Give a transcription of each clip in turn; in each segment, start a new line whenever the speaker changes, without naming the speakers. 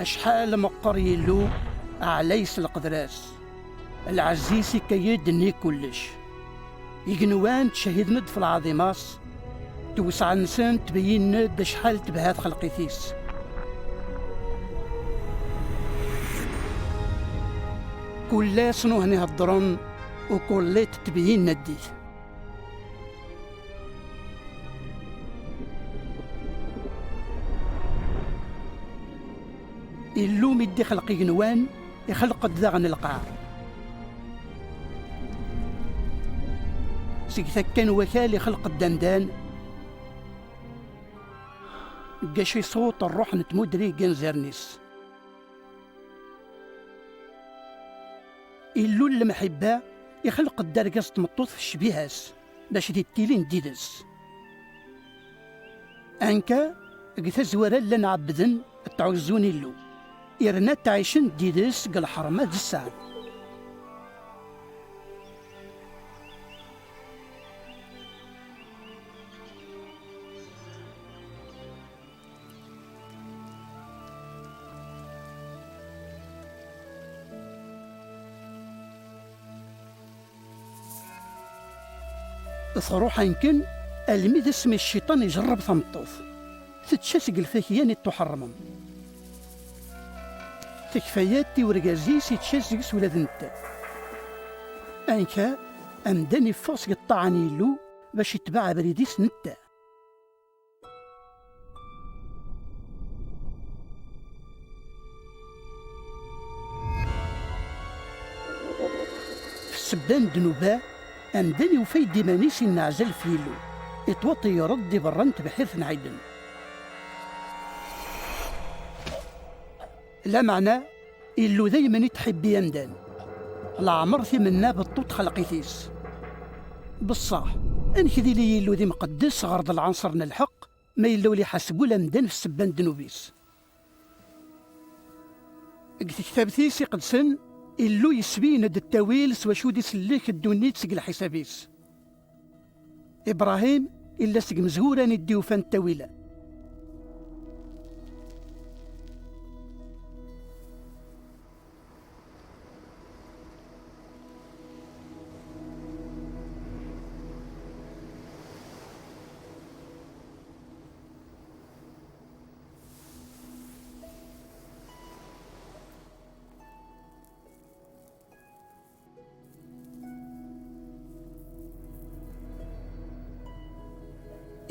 أشحال مقر يلو عليس القدراس العزيز كيدني كلش يقنوان تشهد ند في العظيماس توسع نسان تبين ند شحال تبهات خلقيتيس كل سنو هني هالضرن وكل تبين نديت إلو مدي خلق يقنوان يخلق الدغن القاع سيكثكن وكالي خلق الدندان قاشي صوت الروح نتمدري جنزرنيس إلو المحبة يخلق الدرقص تمطوط في الشبيهاس باش تيلين ديدس أنكا قثا زوارا لنا عبدن تعوزون إلو إرنا تعيشن ديدس قال حرمات السعد ثروح يمكن الميد اسم الشيطان يجرب ثمطوف تتشاسق الفاكيان التحرمم تكفاياتي ورقازيس يتشاسق سولاد نتا أنكا أمداني فاس قطعني له باش يتباع بريديس نتا في السبان دنوبا أمداني وفايد ديمانيس النعزل فيلو يتوطي يردي برنت بحيث نعيدن لا معنى إلو دايما يتحب يندان العمر في منا بالطوط خلقيتيس بالصح انكذي لي إلو ذي مقدس غرض العنصر الحق ما إلو لي حسبو لمدان في السبان دنوبيس قلت كتابتيس يقدسن إلو يسبين د التاويل سوا شو دي سليك الدونيت سقل حسابيس إبراهيم إلا سق مزهورا نديو فان التاويلة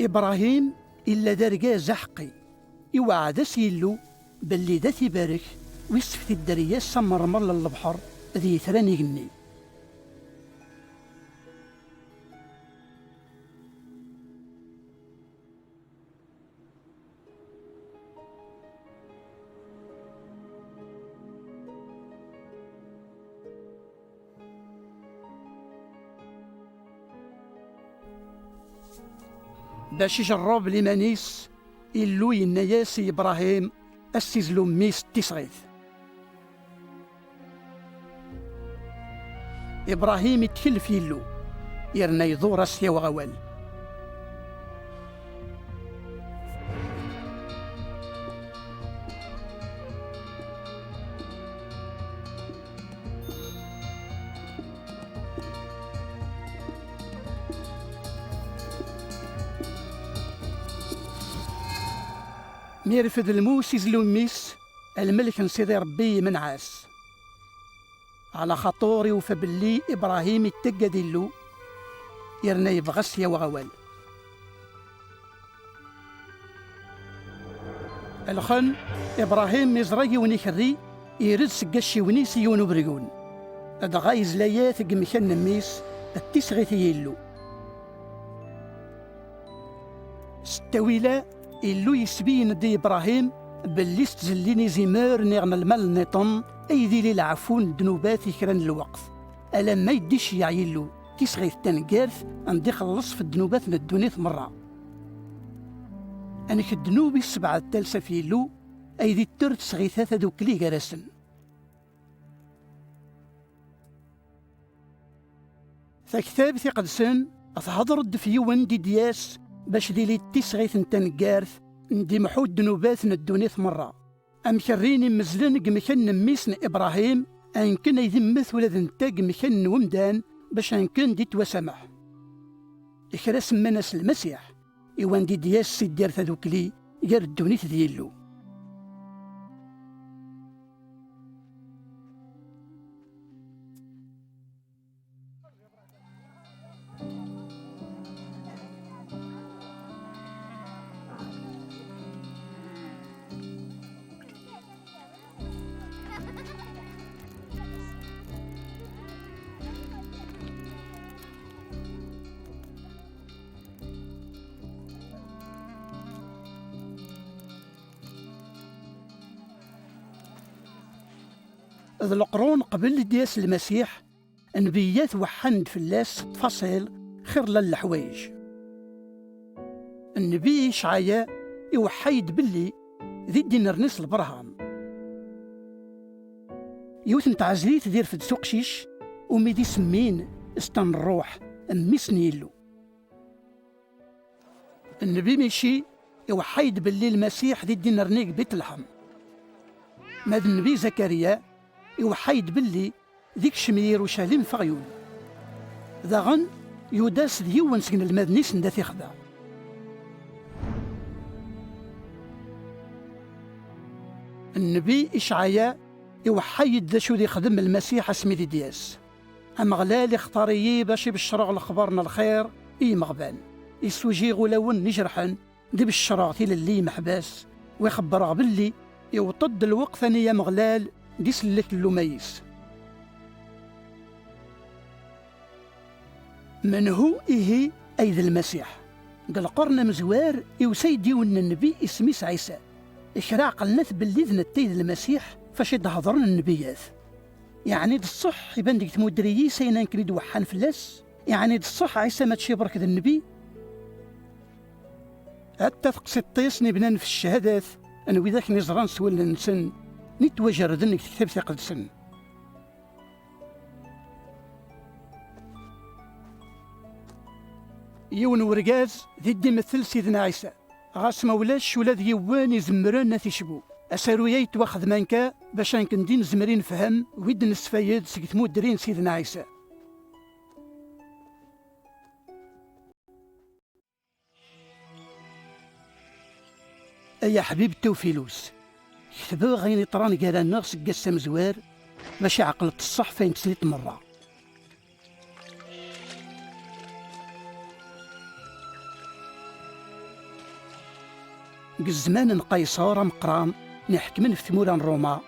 إبراهيم إلا دارقا زحقي يوعد سيلو باللي ذا تبارك ويسفت الدريا سمر مر للبحر ذي ثراني جني باش يجرب لمانيس إلو ينياسي إبراهيم أسيزلو ميس تسغيث إبراهيم يتكل في إلو يرنا يدور أسيا وغوال ميرفد الموس يزلو ميس الملك نسيدي ربي من عاس على خطوري وفبلي إبراهيم يتقى ديلو يرنا يبغسيا وغوال الخن إبراهيم مزرقي ونيخري يرد سقاشي ونيسي ونبرقون أدغايز لايات قمكان ميس التسغيثي يلو ستويلة إلو يسبين دي إبراهيم باللي استزليني زمار نغم المال نطن أيدي لي العفون دنوباتي كران الوقف ألا ما يديش يعيلو تيسغيث تنقارث أندي خلص في الدنوبات ندونيث مرة أنك الدنوبي السبعة التالسة في إلو أيدي الترت سغيثاثة دوكلي جرسن فكتاب ثقدسن أفهضر الدفيون دي دياس باش دي لي تسغيث نتنقارث ندي محود دنوبات ندونيث مرة أم كريني مزلن قمكن ميسن إبراهيم أن كان يذمث ولاد نتاق مكان ومدان باش أن كان ديت وسمح إكرا سماناس المسيح إوان دي دياس سيدير ذوكلي غير الدونيت ديالو. ذ القرون قبل دياس المسيح نبيات وحند فلاس تفاصيل خير للحوايج. النبي إشعياء يوحيد باللي ذي دينرنس البرهان يوثن تعزليت دير في السوقشيش وميدي سمين استن الروح أمي سنيلو. النبي ميشي يوحيد باللي المسيح ذي دينرنيك بيت لحم. ماذا النبي زكريا يوحيد باللي ذيك شمير وشاليم فغيون ذاغن يوداس ديون سكن المدنيس ندا تيخدا. النبي إشعياء يوحيد ذا شو ذي خدم المسيح اسمي دي دياس أم غلال اختاريي باش يبشرغ لخبرنا الخير إي مغبان يسوجي غلاون نجرحن دي بالشراغتي للي محباس ويخبرغ باللي يوطد الوقت ثانية مغلال دي سلك اللوميس. من هو إيه أيد المسيح قال قرن مزوار يوسيدي ون النبي اسميس عيسى إشراع قلنات باللي ذن التيد المسيح فاش يدهضرن النبيات. يعني الصح يبان ديك تمودريي سينا نكريد وحان فلاس. يعني الصح عيسى ما تشي برك النبي حتى تقصي الطيس نبنان في الشهادات أنا وذاك نزران سوال نسن نتوجر ذنك تكتب ثقل سن. يون ورقاز ذي ديمثل سيدنا عيسى غاس مولاش ولاد يوان يزمران ناثي شبو أسارويا يتواخذ مانكا باش نكندين زمرين فهم ويد نسفايد سكتمو درين سيدنا عيسى. أيا حبيب التوفيلوس كتبو غيني طران قالا النغس قسم زوار باش عقلت الصح فين تسليت مرة. قزمان قيصر مقران نحكمن في ثموران روما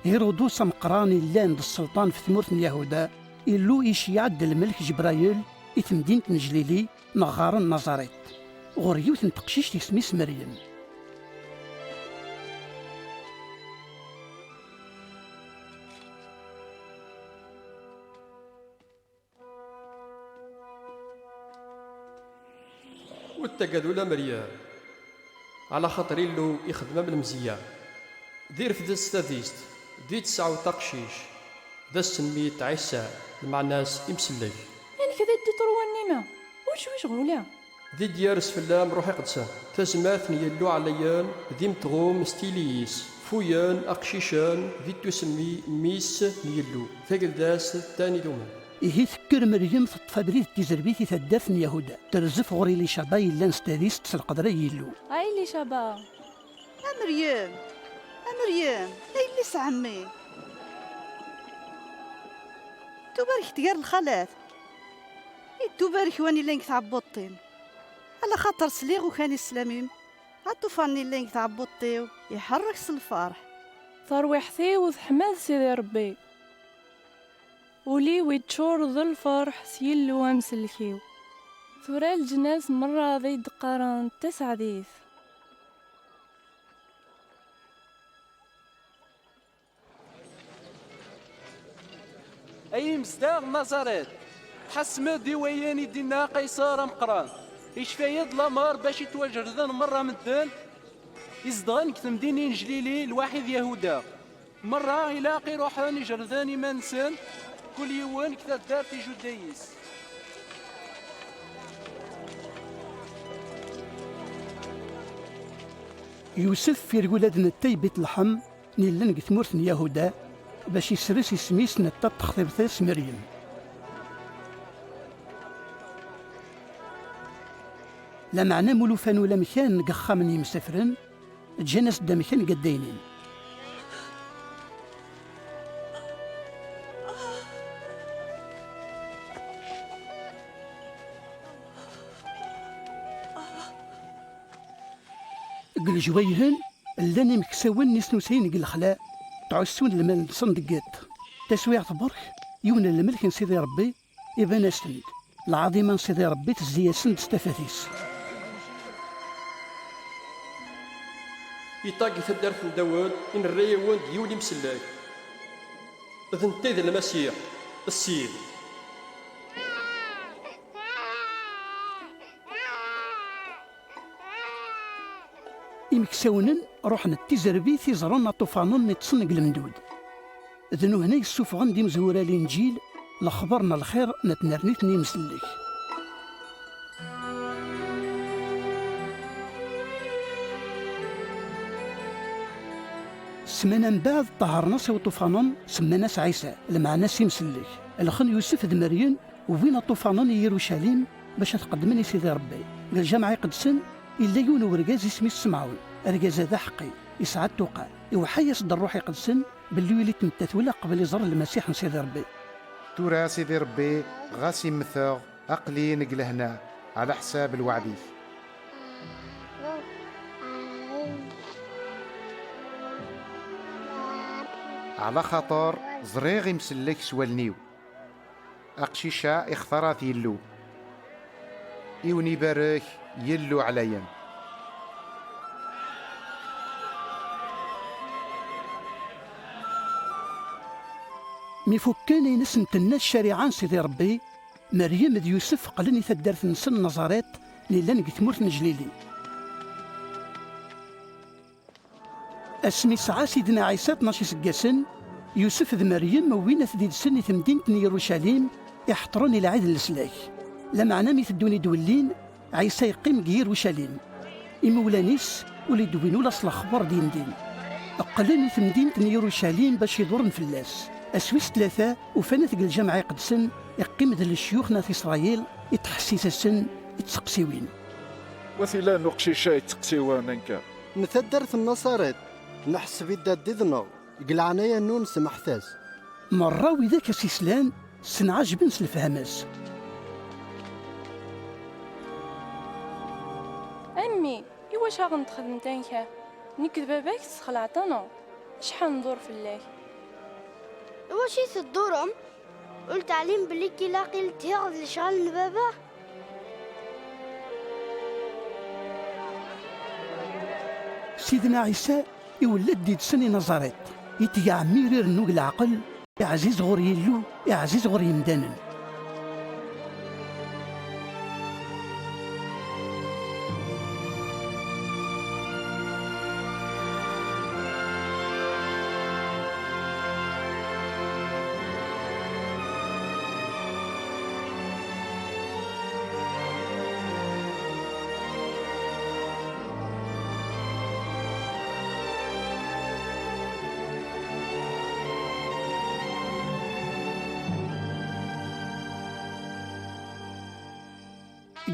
هيرودوس مقران اللاند السلطان في ثمورة اليهودا إلو يشيعد الملك جبرايل إث مدينة نجليلي نغار النظريت غريوث تقشيش تسميس مريم.
والتقادولا مريم على خاطر له يخدم بالمزيان دير في ذا ستاديست دي تسعة تقشيش ذا سميت عيسى المعناس يمسلك
يعني كذا دي تروى النيمة وش غولا
ذي ديارس فلام روحي قدسان تزمات نيلو عليان ذي متغوم ستيليس فويان أقشيشان ذي تسمي ميس نيلو ثقل داس تاني دوما.
إيه تكر مريم تطفبريت تزربيتي ثدافن يهودا ترزف غوري لي شاباي لان ستاديس تسلقدرا يلو
هاي اللي شابا
مريم هاي اللي سعمي تبارك تقار الخالات تبارك واني لينك تعبطين على خاطر سليغ وكان السلاميم عطو فاني لينك تعبطيو يحرك الفرح
ثروي حثيو وحماد سيدي ربي ولي ويتشور ذو الفرح سيلو وامسلكيو ثورا الجناس مرة ذي دقاران 9 ديث.
أي مصداق نظرات حسمة ديوياني دينا قيصر مقران يشفايد لامار باش يتوجردن مرة مدن يزدغن كتمدينين جليلي الواحد يهودا مرة يلاقي روحان يجردان منسن كل يوان كتا دار في جدايس.
يوسف في رجولة التي بيت لحم نيلان ثمورث يهودا باش يسرس اسميس نتا تخطيبثاس مريم. لا معنى مولوفان ولا مكان نقخا من يمسافرن جانس دا مكان قدينين. قل جويهن اللاني مكساون نسنوسين قل الخلاء تعسون المال صندقات تسويع برك يون الملك سيدي ربي إبان أستند العظيمة سيدي ربي تزياسن تستفاثيس.
يطاقي تدارت نداول إن الريوان ديولي مسلاك إذن تيذ المسيح السيد.
إمكساونن روحنا التزربي تيزرون طوفانون نتصنق المندود ذنو هنا يسوفغن دي مزورة الإنجيل لخبرنا الخير نتنرنيتني مسلك. سمانا من بعد طهرنا سو طوفانون سمانا عيسى المعنى سي مسلك الخن يوسف ذ مريم وفينا طوفانون يروشاليم باش تقدمني سيدي ربي قال جامع يقدسن إلا يون ورقاز اسمي السمعون رقاز ذا حقي يسعى التقى يوحيس د الروح يقدسن باللي وليت متثولة قبل يزر المسيح سيدي ربي.
تورا سيدي ربي غاسي مثاغ أقلي نقل هنا على حساب الوعديث. على خطر زريغي مسلك سوالنيو أقشيشا اختارات يلو إوني بارك يلو عليا.
ميفكان ينسن تناس شريعان سيدي ربي مريم ذ يوسف قلني ثدارت نسن نظرات ليلان قثمورت نجليلي. اسمي سعى سيدنا عيسى 12 سقاسن يوسف ذ مريم وين ثديد سن ثمدينة يروشاليم يحضروني العيد السلاك لا معنى ميثدوني دولين عيسى يقيم غير وشاليم إمولانيس ولي دوينو لاصل خبر دين أقلني في مدينة يروشاليم باش يدورن فلاس أسويس 3 وفنات الجامعة يقدسن يقيم ذل الشيوخ في إسرائيل يتحسيس السن يتسقسيوين
وثلا نقشيشا يتسقسيوان انكا
نثدرت النصارات نحسب الداد ديذنو قلعنايا نون سمحتاز
مرة وذاك سيسلان سنعجبن سلفهماس.
أمي إواش غن تخدم تانكا نكذب باباك تسخلعتنا شحال ندور في الله
واش يصدورهم قلت عليهم بلي كي لاقي التهاغ لشغل بابا.
سيدنا عيسى يولد ديد سني نظرات يتيا ميرير نوق العقل يا عزيز غور يلو يا عزيز غور يمدانن.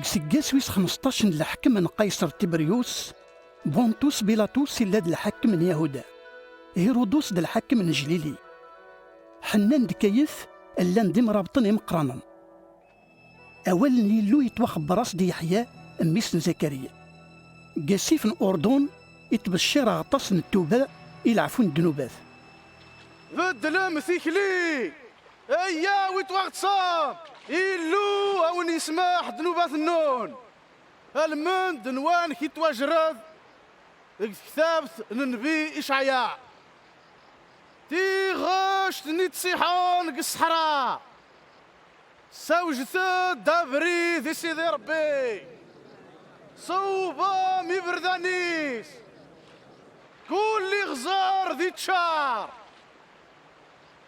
سكاس ويس 15 الحكم من قيصر تبريوس بونتوس بيلاطوس إلا د الحكم من يهودا هيرودوس د الحكم من جليلي حنان دكيف إلا ندم رابطن مقرانا أول نيلو يتوخ براس دي يحيى أميس زكريا قاسيف الأردن يتبشر غطاس التوبة يلعفون الذنوبات
بدلم ثيكلي ايا ويتوقت صام إلو أو نسمح ذنوبات النون المن دنوان كي تواجرد كتابت النبي إشعياء تيغش نتصيحون كالصحراء سوجت دابري ذي سيدي ربي صوبة مبردانيس كل غزار ذي تشار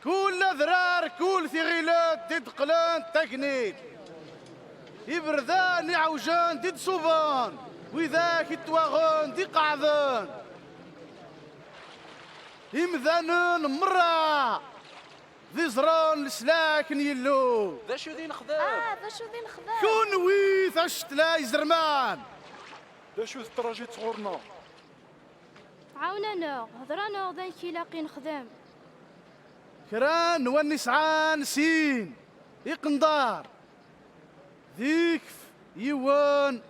كل ذرار كل ثغيلات ديد قلان تكنيد يبردان يعوجان ديد صوبان وذاك يتواغن دي قعذان إمذانون مرة ذي زران لسلاكن يلو
ذا شو ذي نخدم
ذا شو ذي نخدم
كون ويث أشتلاي زرمان
ذا شو التراجي تغورنا
عاوننا هضرانا ذا كي لاقي نخدم
كران والنسعان سين إقندار ذيكف إيوان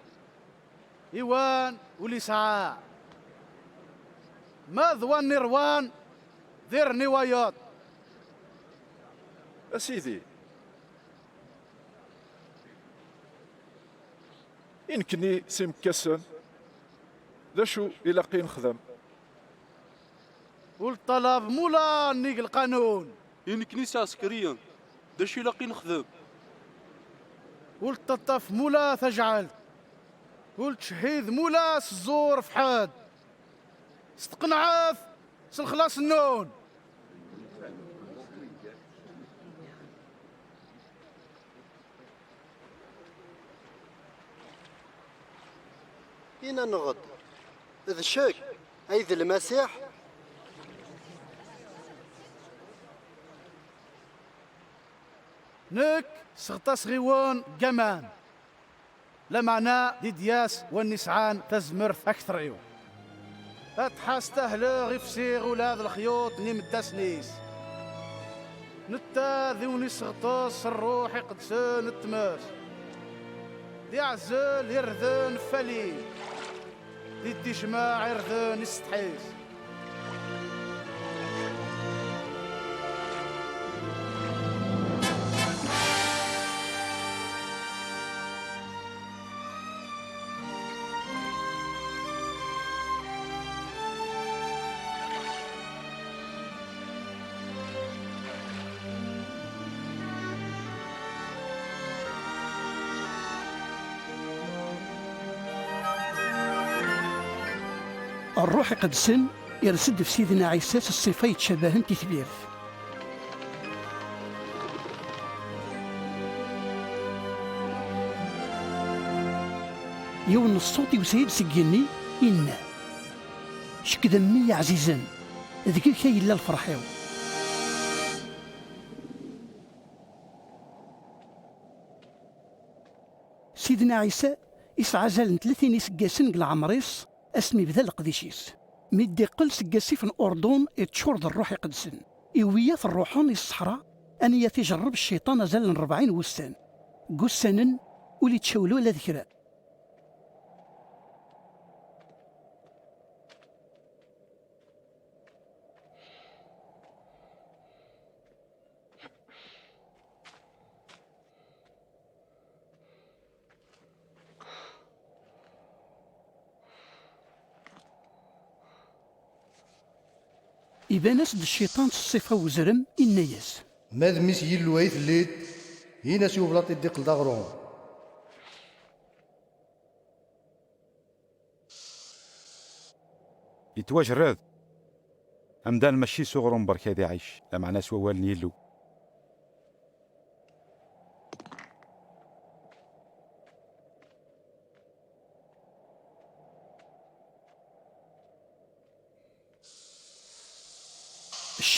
ولسعاء ما ذوان نروان ذير نوايات
أسيدي يمكنني سيم كسن ذا شو إلاقي نخدم
والطلب مولا نيق القانون
كنيسة عسكريا ذا شو لاقي نخدم
والتطف مولا تجعل والتشهيد مولا الزور في حاد استقنعاف سالخلاص النون
إنا نغد إذ الشك أيذ المسيح
نك سغطاس غيوان جمان لا معنى دي دياس والنسعان تزمر أكثر عيو أتحاس تهلا غيفسيغ ولاد الخيوط نمداس نيس نتا ذيوني سغطاس الروح يقدسان التماس دي عزال يرذان فليل دي الدجماع يرذان يستحيس
الروح قدسن يرسد في سيدنا عيسى الصفة يتشابهن تثبيرث يون الصوت وسيد سجني إنا شك دمي عزيزا ذكي كي إلا الفرحيو سيدنا عيسى يسعزل 30 سقاسن قل عمريس اسمي بذا القديشيس ميدي قل سقاسي في الأردن يتشور ذا الروح يقدسن إويات الروحان الصحراء أن يتجرب الشيطان زال 40 وستان قسنا ولي تشاولوا لا ذكرى إذا نسد الشيطان الصفة وزرم إنياس
ماذ ميس يلو ايث الليت هنا سيو بلاطي الدقل داغرون
يتواجرد أمدان ماشي صغرون برك هذي عايش لا معناه سوا والن يلو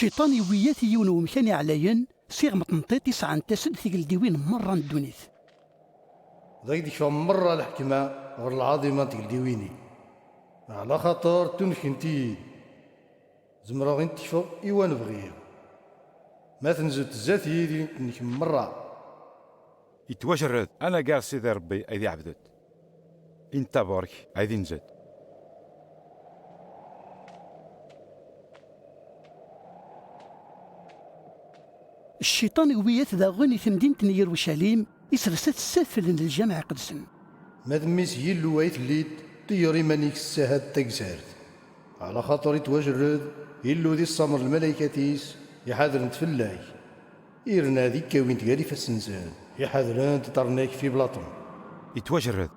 الشيطان يويات يون ومكاني عليا سيغ مطنطيط يسعى تسد في قلديوين مرة ندونيث
ضيق ديك مرة الحكمة غير العظيمة تقلديويني على خاطر تنكنتي زمرا غين تكفى إيوا نبغيه ما تنزل تزات يدي نك مرة
يتواجرد أنا قال سيدي ربي أيدي عبدت انت بارك أيدي نزد
الشيطان يويات ذا غني في مدينة يروشاليم يسرسات السافل للجامع قدسن
ما دميس يلو وايت ليد طيري مانيك السهاد تقسارت على خاطر يتواجرد يلو ذي الصمر الملايكاتيس يحاذر نتفلاي إيرنا ذيك وين تقاري فالسنسان يحاذران تطرناك في بلاطون
يتواجرد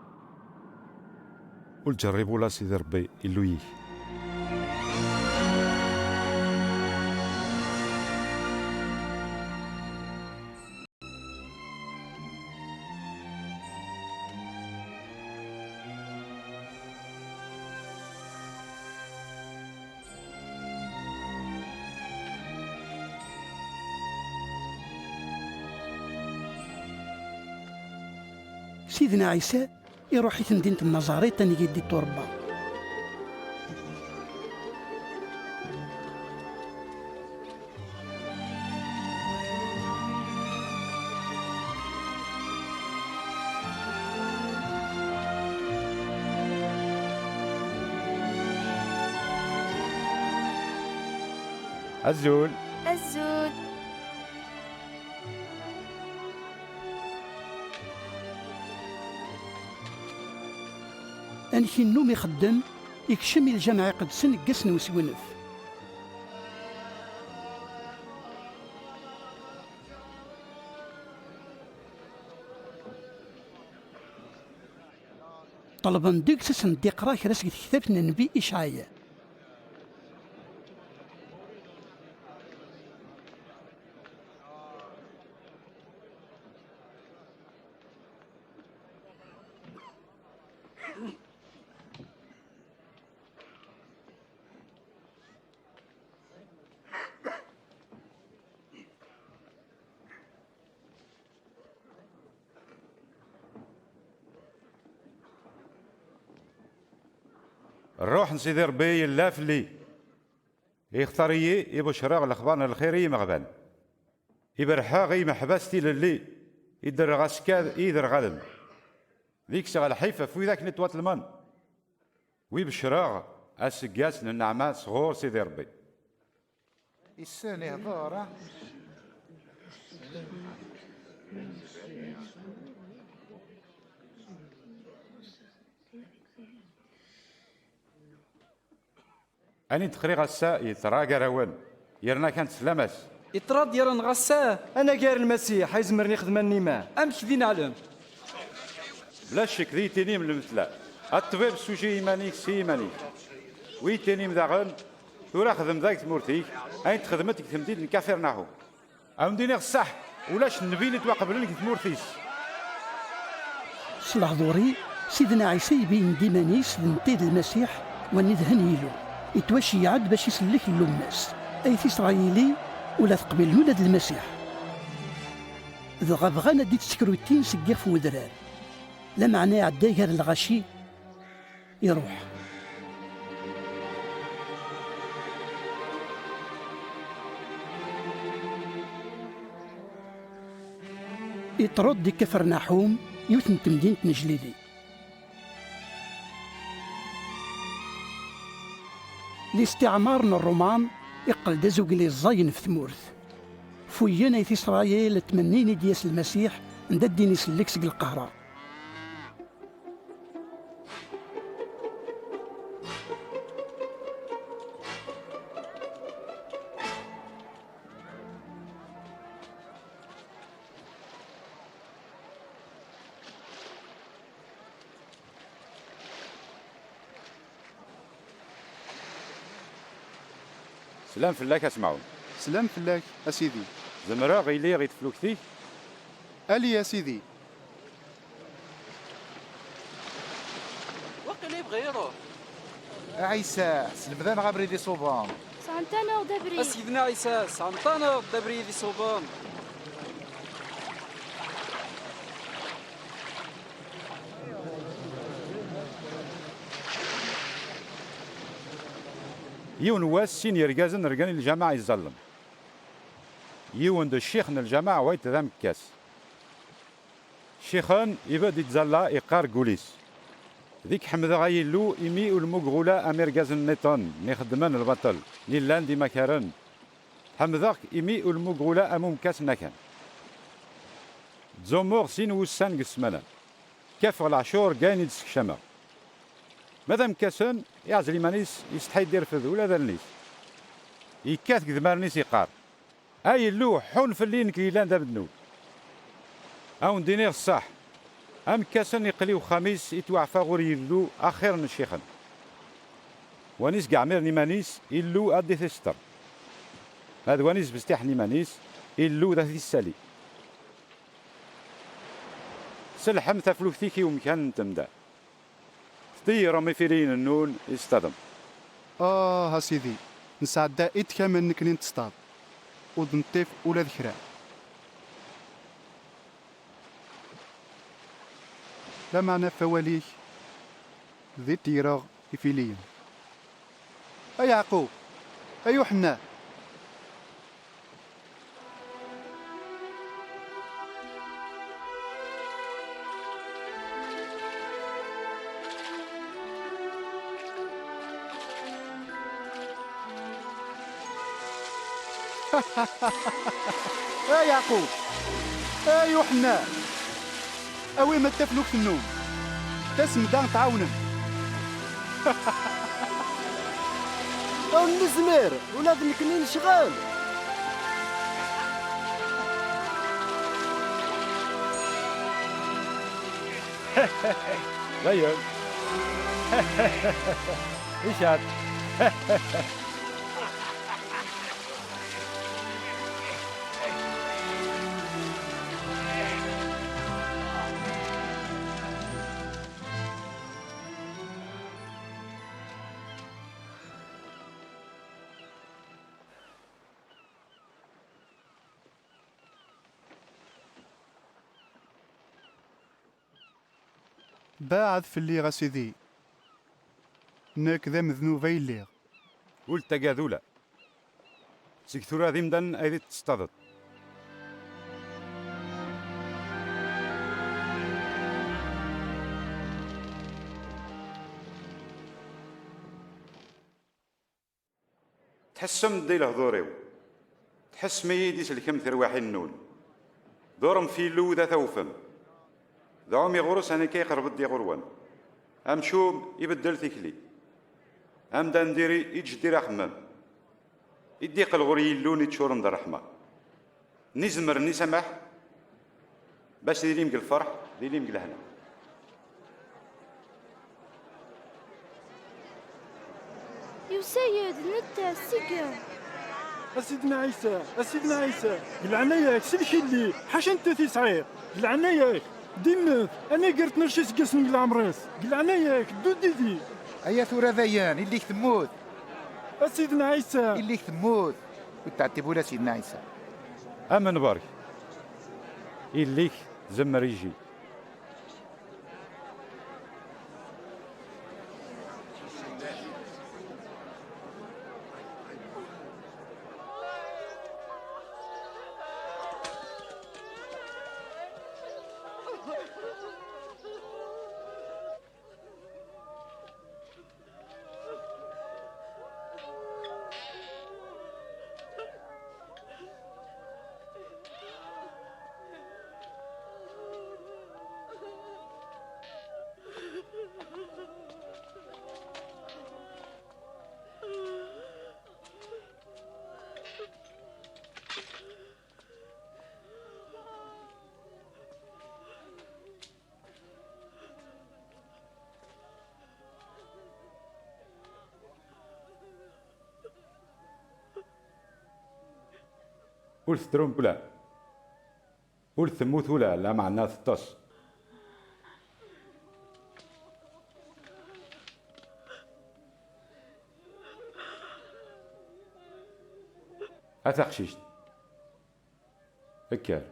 والجربوا لا سيدي ربي يلويه
سيدنا عيسى يروح يتمدينة النظاريت تاني يدي التربة.
الزول
الزود.
أنكي النوم يخدم يكشم الجامع يقدسن قسن وسونف. طلبا ديك سسن دي قرا كراس كتاب النبي إشعياء.
الروح نسيدي ربي يلا فلي يختاري يبشرى الاخبار الخيري مغبان يبرحا غي محبستي للي يدر غاسكاد يدر غلم ذيك شغل حيفه في ذاك نتوات المان ويبشرى السقاس للنعمات صغور سيدي ربي
السنة هضارة
اني تخريغ السا يتراقى روان يرنا كانت سلامس
يطراد يرن غساه انا قال المسيح يزمرني يخدمني معاه امش ذي نعلم
بلا شك ذي تاني من المثلا الطبيب سوجي ايمانيك سي ايمانيك وي تاني مداغن ثورا خدم ذاك تمورتيك اين تخدمتك تمديد الكافر ناهو او ديني الصح ولاش النبي اللي توقبل لك تمورتيس
صلاح ضوري سيدنا عيسى يبين ديمانيس لنتيد المسيح وندهن يلو يتوشي يعد باش يسلك الناس اي اسرائيلي ولا تقبل ولاد المسيح ذا بغانا ديت سكروتين سقير في ودرار لا معناه عداي هذا الغشي يروح يطرد دي كفر نحوم يوثن تمدينة نجليدي الاستعمارنا الرومان يقل دازوق لي الزاين في ثمورث فويانا في إسرائيل تمنيني دياس المسيح ندديني سلكسق القهرة
سلام فلاك اسمعون
سلام فلاك أسيدي
زمرا غيلي غيتفلوكتي
ألي يا سيدي
وقيل يبغي يروح
عيسى سلمذان غابري دي صوبان
سانتانا ودبري
سيدنا عيسى سانطانا دبري ذي صوبان
يون واس سين يرقازن رقاني الجماعة يظلم يون دو الشيخ من الجماعة وايت ذا مكاس شيخان يبدا يتزلا يقار قوليس ذيك حمد غايلو إمي والمقغولة أمير قازن نيطان نخدمان البطل ليلان دي مكارن حمداك إمي والمقغولة أمو مكاس نكان زومور سين وسان قسمنا كاف العشور قاين يتسكشما مادام كاسن يعزل مانيس يستحي يدير فذ ولا ذا النيس يكات كذمار نيس يقار اي اللو حون في اللين كيلان دا بدنو او ندينير الصح ام كاسن يقليو خميس يتوعفى غور يلو اخيرا الشيخن ونيس قعمير نيمانيس يلو ادي ثستر هذا ونيس بستيح نيمانيس يلو ذا السالي سلحم تفلوكتيكي ومكان تمدا طيرة مفيرين النون يصطدم
ها سيدي نسعد دائت كامل نكنين تصطاد ودنطيف ولا ذكرى
لا معنى فواليك ذي تيراغ إفيليا. أي يعقوب، أي يوحنا. يا يعقوب، يا يوحنا، أوي ما تفلوك في النوم تسم دان تعاونن.
أو المزمير ولاد الكنين شغال.
زين. ايش هاد؟
باعد في اللي سيدي ناك ذا مذنوبة اللي
ولد تقاذولة سيكثورا ذي مدن أيدي تصطدد. تحسم دي لهضوريو تحس ميدي سلكم ثرواحي النون دورم في اللو ذا ثوفم ذعومي غرس أنا كي قرب دي غروان أمشوم يبدل ثكلي أمدا نديري يجدير أخمام يديق الغري اللون يتشورن در رحمة نزمر نسمح باش ديري مق الفرح ديري مق الهنا.
يا سيد نتا السكر.
أسيدنا عيسى، أسيدنا عيسى، العناية سلكي لي حاش أنت في صعير، العناية ديمت أنا قرت نرشيس قسم العمريس، العناية دوديدي.
أيا ثورة ذيان الليك تموت.
أسيدنا عيسى
الليك تموت وتعتبوا له سيدنا عيسى.
أمن بارك الليك زمر يجي. ول تدرون ولا ول تموت ولا لا معناه تطس. أتقشيش فكر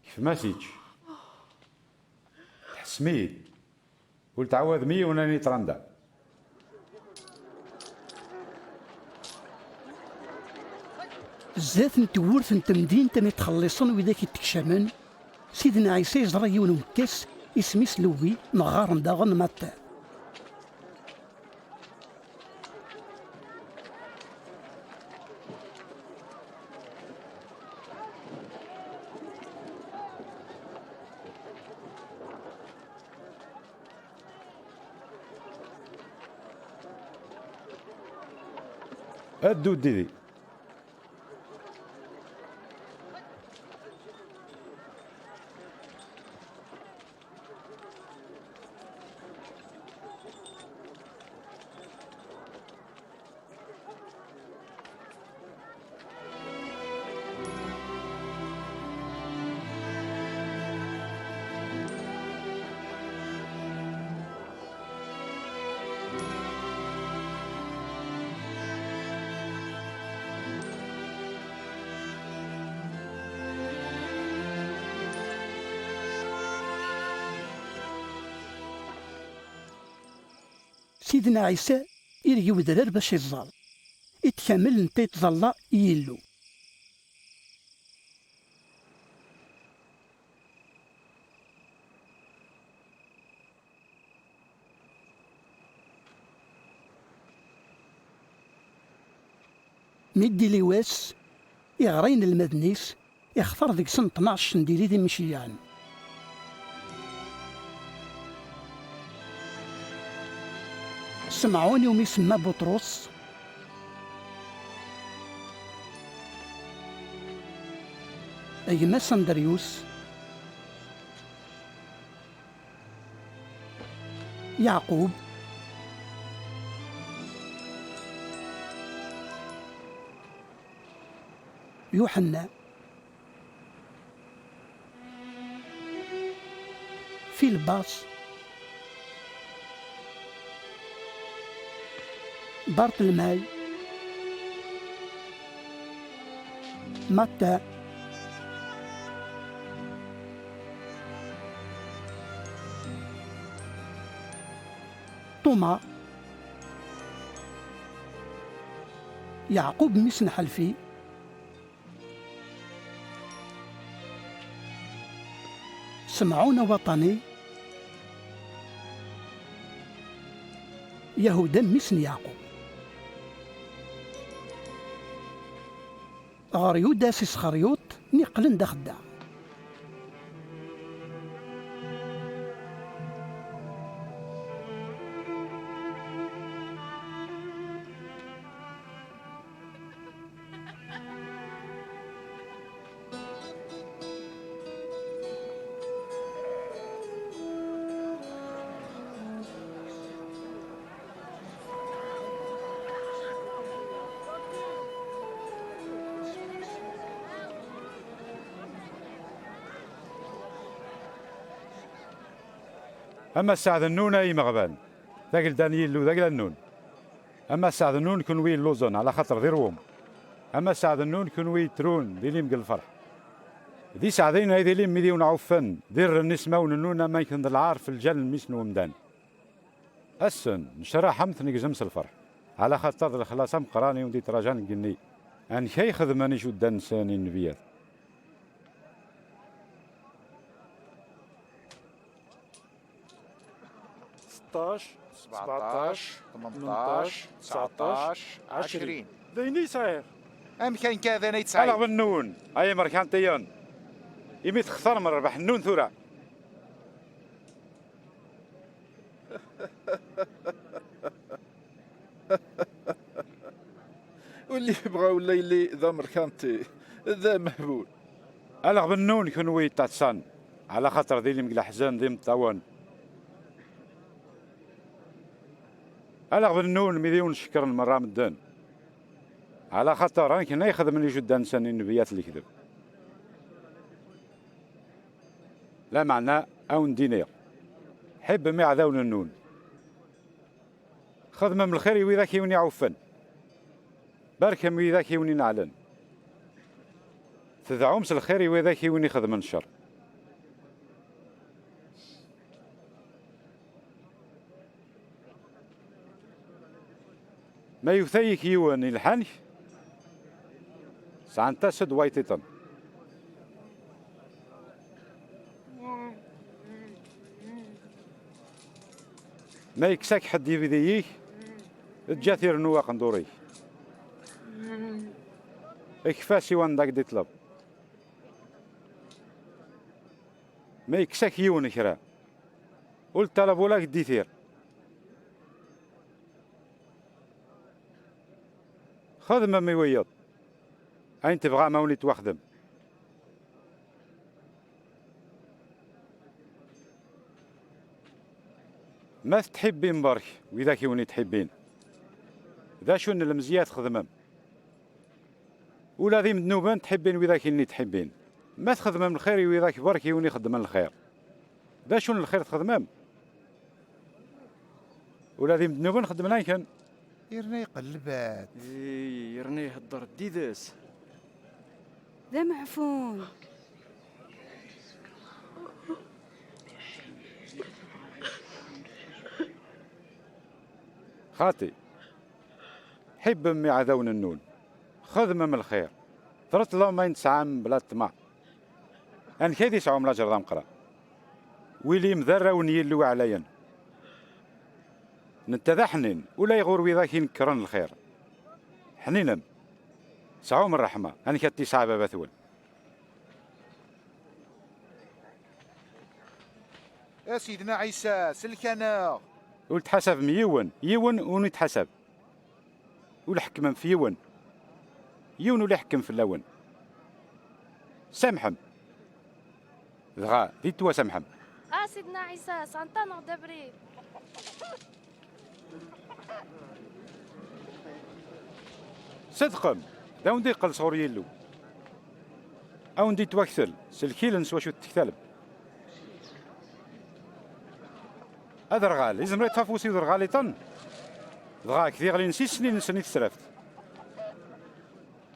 كيف ما سيتش تحسميد قلت عوض مي وناني ترندا.
زات نتورث نتا مدينة متخلصن وذاك يتكشمن سيدنا عيسى يجرى يون مكاس اسميس لوي نغار نداغن ماتا.
أدو ديدي
سيدنا عيسى يرجي ودرار باش يزال يتكامل انت يتظلى يلو. ميدي لواس يغرين المدنيس يختار ذيك سنة 12 نديري دي مشيان. سمعوني وميسمى بطرس أيما سندريوس يعقوب يوحنا فيلباس بارتلماي متى توما يعقوب مسن حلفي سمعون وطني يهودا مسن يعقوب غريوداس اسخريوط نقلن دا خدام.
اما السعد النون اي مغبان ذاك دانييل ذاك النون. اما السعد النون كون وين لوزون على خاطر ذيروم. اما السعد النون كون وين ترون ديليم قل الفرح ذي سعدين هاي ليم مليون عفن دير النسمة وننونا ما يكن العار في الجل ميسن ومدان السن نشرا حمث نجزمس الفرح على خاطر الخلاصة مقراني ودي تراجان قني ان كي خدماني شو دان ساني النبيات.
ستاش
17 18 19 20
ذيني صحيح
ام كان كذا نيتسعي
على بالنون اي مركان طيان يميت خسر من ربح النون ثورة
واللي يبغى ولا اللي ذا مركانتي ذا مهبول.
على بالنون كنوي تاتسان على خاطر ذي اللي مقل حزان ذي مطوان. على بالنون مليون شكر المرة مدان على خاطر انا كنا ياخذ مني جدا انسان النبيات اللي كذب لا معنى او ندينير حب ما عذاون النون خدمة من الخير وذاك يوني عوفن بركة من ذاك يوني نعلن تدعومس الخير وذاك يوني خدمة الشر. ما يثيك يوان الحنش سعنتا سد وايتيتن ما يكساك حد يفيديك تجاثير نواق ندوري اكفاسي وان داك دي طلب ما يكساك يوان كرا قلت طلب ولا ديثير خدمة ما يويض أين تبغى ما وليت واخدم ما تحبين برك وإذا كيوني تحبين ذا شون المزيات خدمم ولا ذي مذنوبان تحبين وإذا كيني تحبين ما تخدمم الخير وإذا كبرك يوني خدم الخير ذا شون الخير تخدمم ولا ذي مذنوبان خدمنا كان
يرني قلبات
يرني هدر ديداس
ذا معفون
خاطي حب امي عذون النون خذ من الخير طرت له ما ينسعام بلا طمع ان كيدي سعوم لاجر ذا مقرا ويلي مذرة ونيلو عليا نتذا حنين ولا يغور وذاك ينكرن الخير حنينا سعوم الرحمة أنا كتي صعبة بثول
يا سيدنا عيسى سلكنا
ولتحسب يون ونتحسب والحكم في يون ولا يحكم في اللون سامحم ذغا دي توا سامحم
سيدنا عيسى سانتا دبري
صدقم داون دي قل صور يلو او ندي توكسل سلكيل نسوا شو تكتلب هذا رغال لازم تفوسي رغالي طن دغا كثير غالي 6 سنين نسني تسرفت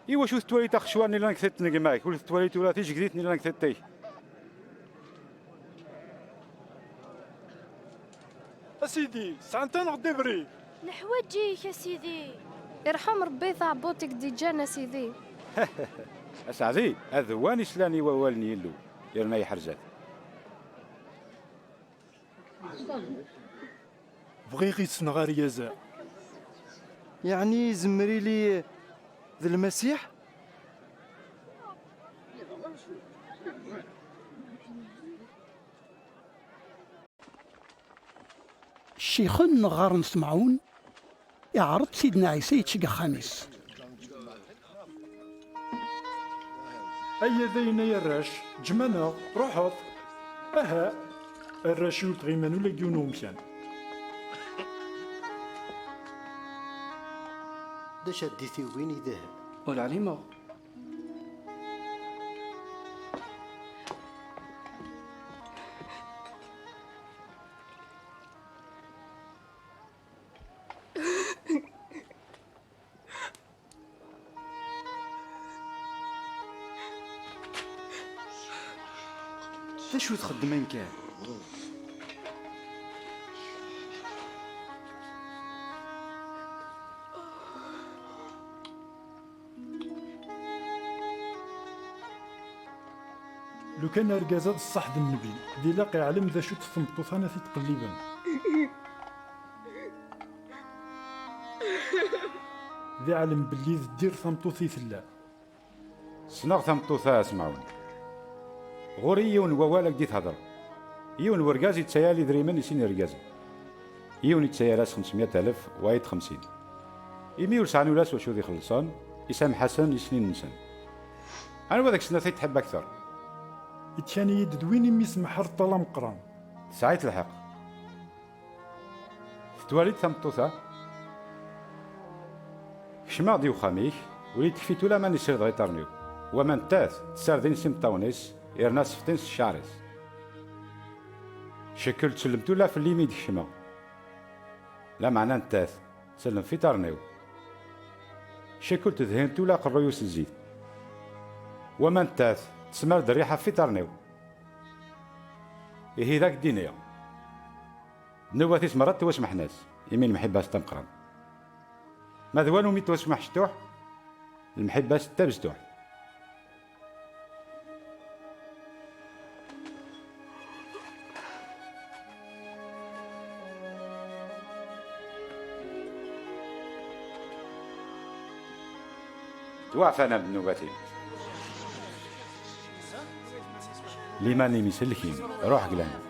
ايوا شو توالي تخشواني لانك تتنقي معاك ولا توالي ولا تيجي قديتني لانك تتي
اسيدي سانتا نغدبري
نحوجيك يا سيدي ارحم ربي ثعبوتك دي جانا سيدي
اسعدي اذواني سلاني ووالني يلو يرنا يحرزات
بغيغي سنغار يزا
يعني زمري لي ذا المسيح
الشيخ نغار نسمعون يعرض سيدنا عيسى يتشقى خامس
أي ذينا يا الراش جمانا روحط أها الراشي تغيمان ولا جيونو مشان
دا شديتي وين يذهب
والعليمة شو تخدمين كان
لو كان رجازات الصح النبي ذي لاقي علم ذا شو تفهمتو ثانا في تقليبا ذي علم باللي دير ثمطو في ثلا
سنغ ثمطو ثا اسمعون غوري يون ووالك دي تهضر يون ورقازي تسيالي دريمن يسين رقازي يون يتسيالاس 500,000 وايد 50 يمي ولسعني ولاس وشو ذي خلصان يسام حسن يسنين نسان انا وذاك سنة تحب اكثر
كان يدوين يميس محر طلام قران
ساعات الحق فتواليد ثمطوثة شما ديو خاميك وليد كفيتو لا ماني سير غيطرنيو ومن تاث تساردين سيمطاونيس يرناس فتنس الشعرس شكل تسلمتو لا في الليميد شما لا معنى نتاث تسلم في طرنيو شكل تذهنتو لا قرويوس الزيت ومن تاث تسمر دريحة في طرنيو إيه ذاك الدينية نواتي سمرات توسمح ناس يمين محبة ستنقرن ما ذوانو مي توسمح شتوح المحبة ستبزتوح توعفنا بنوبتي لماني مسلكين روح قلنا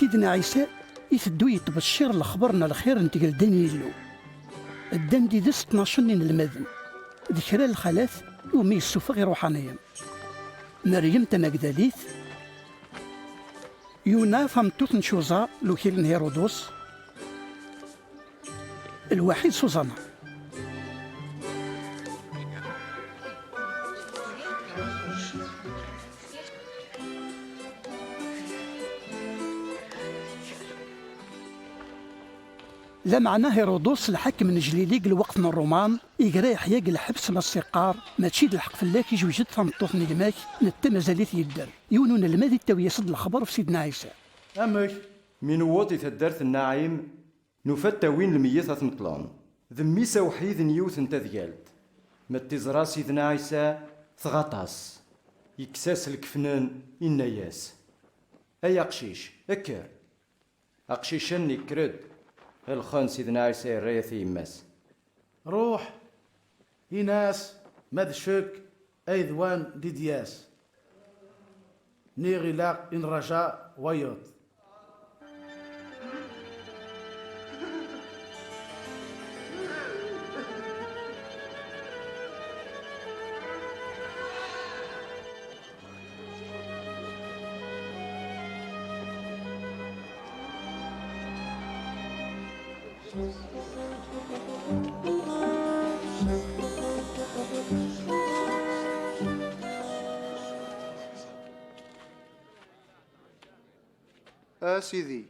سيدنا عيسى يثدو يتبشر الخبرنا الخير نتقل دانيلو الدم دي دس 12 المذن ذكرى الخلاث يومي السفغ روحانيا مريم تماكداليث يونا فمتوت نشوزا لوكيل هيرودوس الوحيد سوزانا لا معناه هيرودوس الحاكم الجليلي الوقت من الرومان يقرا يحيى الحبس من السقار ماشي الحق فلاك يوجد تنطوط نجماك نتا مازاليت يدر يونون المادي التوية صد الخبر في سيدنا عيسى.
أمك من وطي تدرت النعيم نفتا وين الميت مطلان ذميسا وحيد نيوث انت ذيالت ما تزرا سيدنا عيسى ثغطاس يكساس الكفنان إناياس أي أقشيش أكر أقشيشن يكرد الخان سيدنا عيسى الرياثي يماس
روح إناس مدشك أيذوان ديدياس نيغي لاق إن رجاء ويض.
سيدي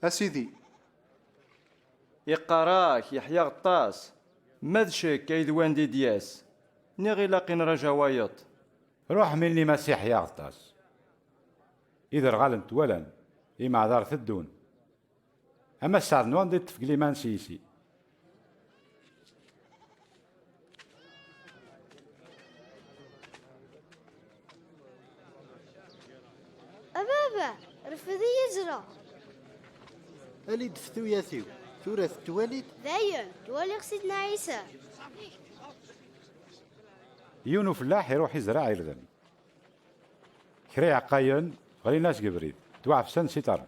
أسيدي يقراك يحيى غطاس مدشك أيذوان ديدياس نيغي لاقين رجا وايط
روح مني مسيح يا غطاس إذا غالمت ولن إما دار ثدون أما السعر نوان دي تفقلي سيسي
أبابا رفضي يجرى
ألي دفتو ياثيو ثورة تواليد
داين توالي سيدنا عيسى
يونو فلاح يروح يزرع يردن كريع قاين غالي ناس قبريد توعف سن سيطر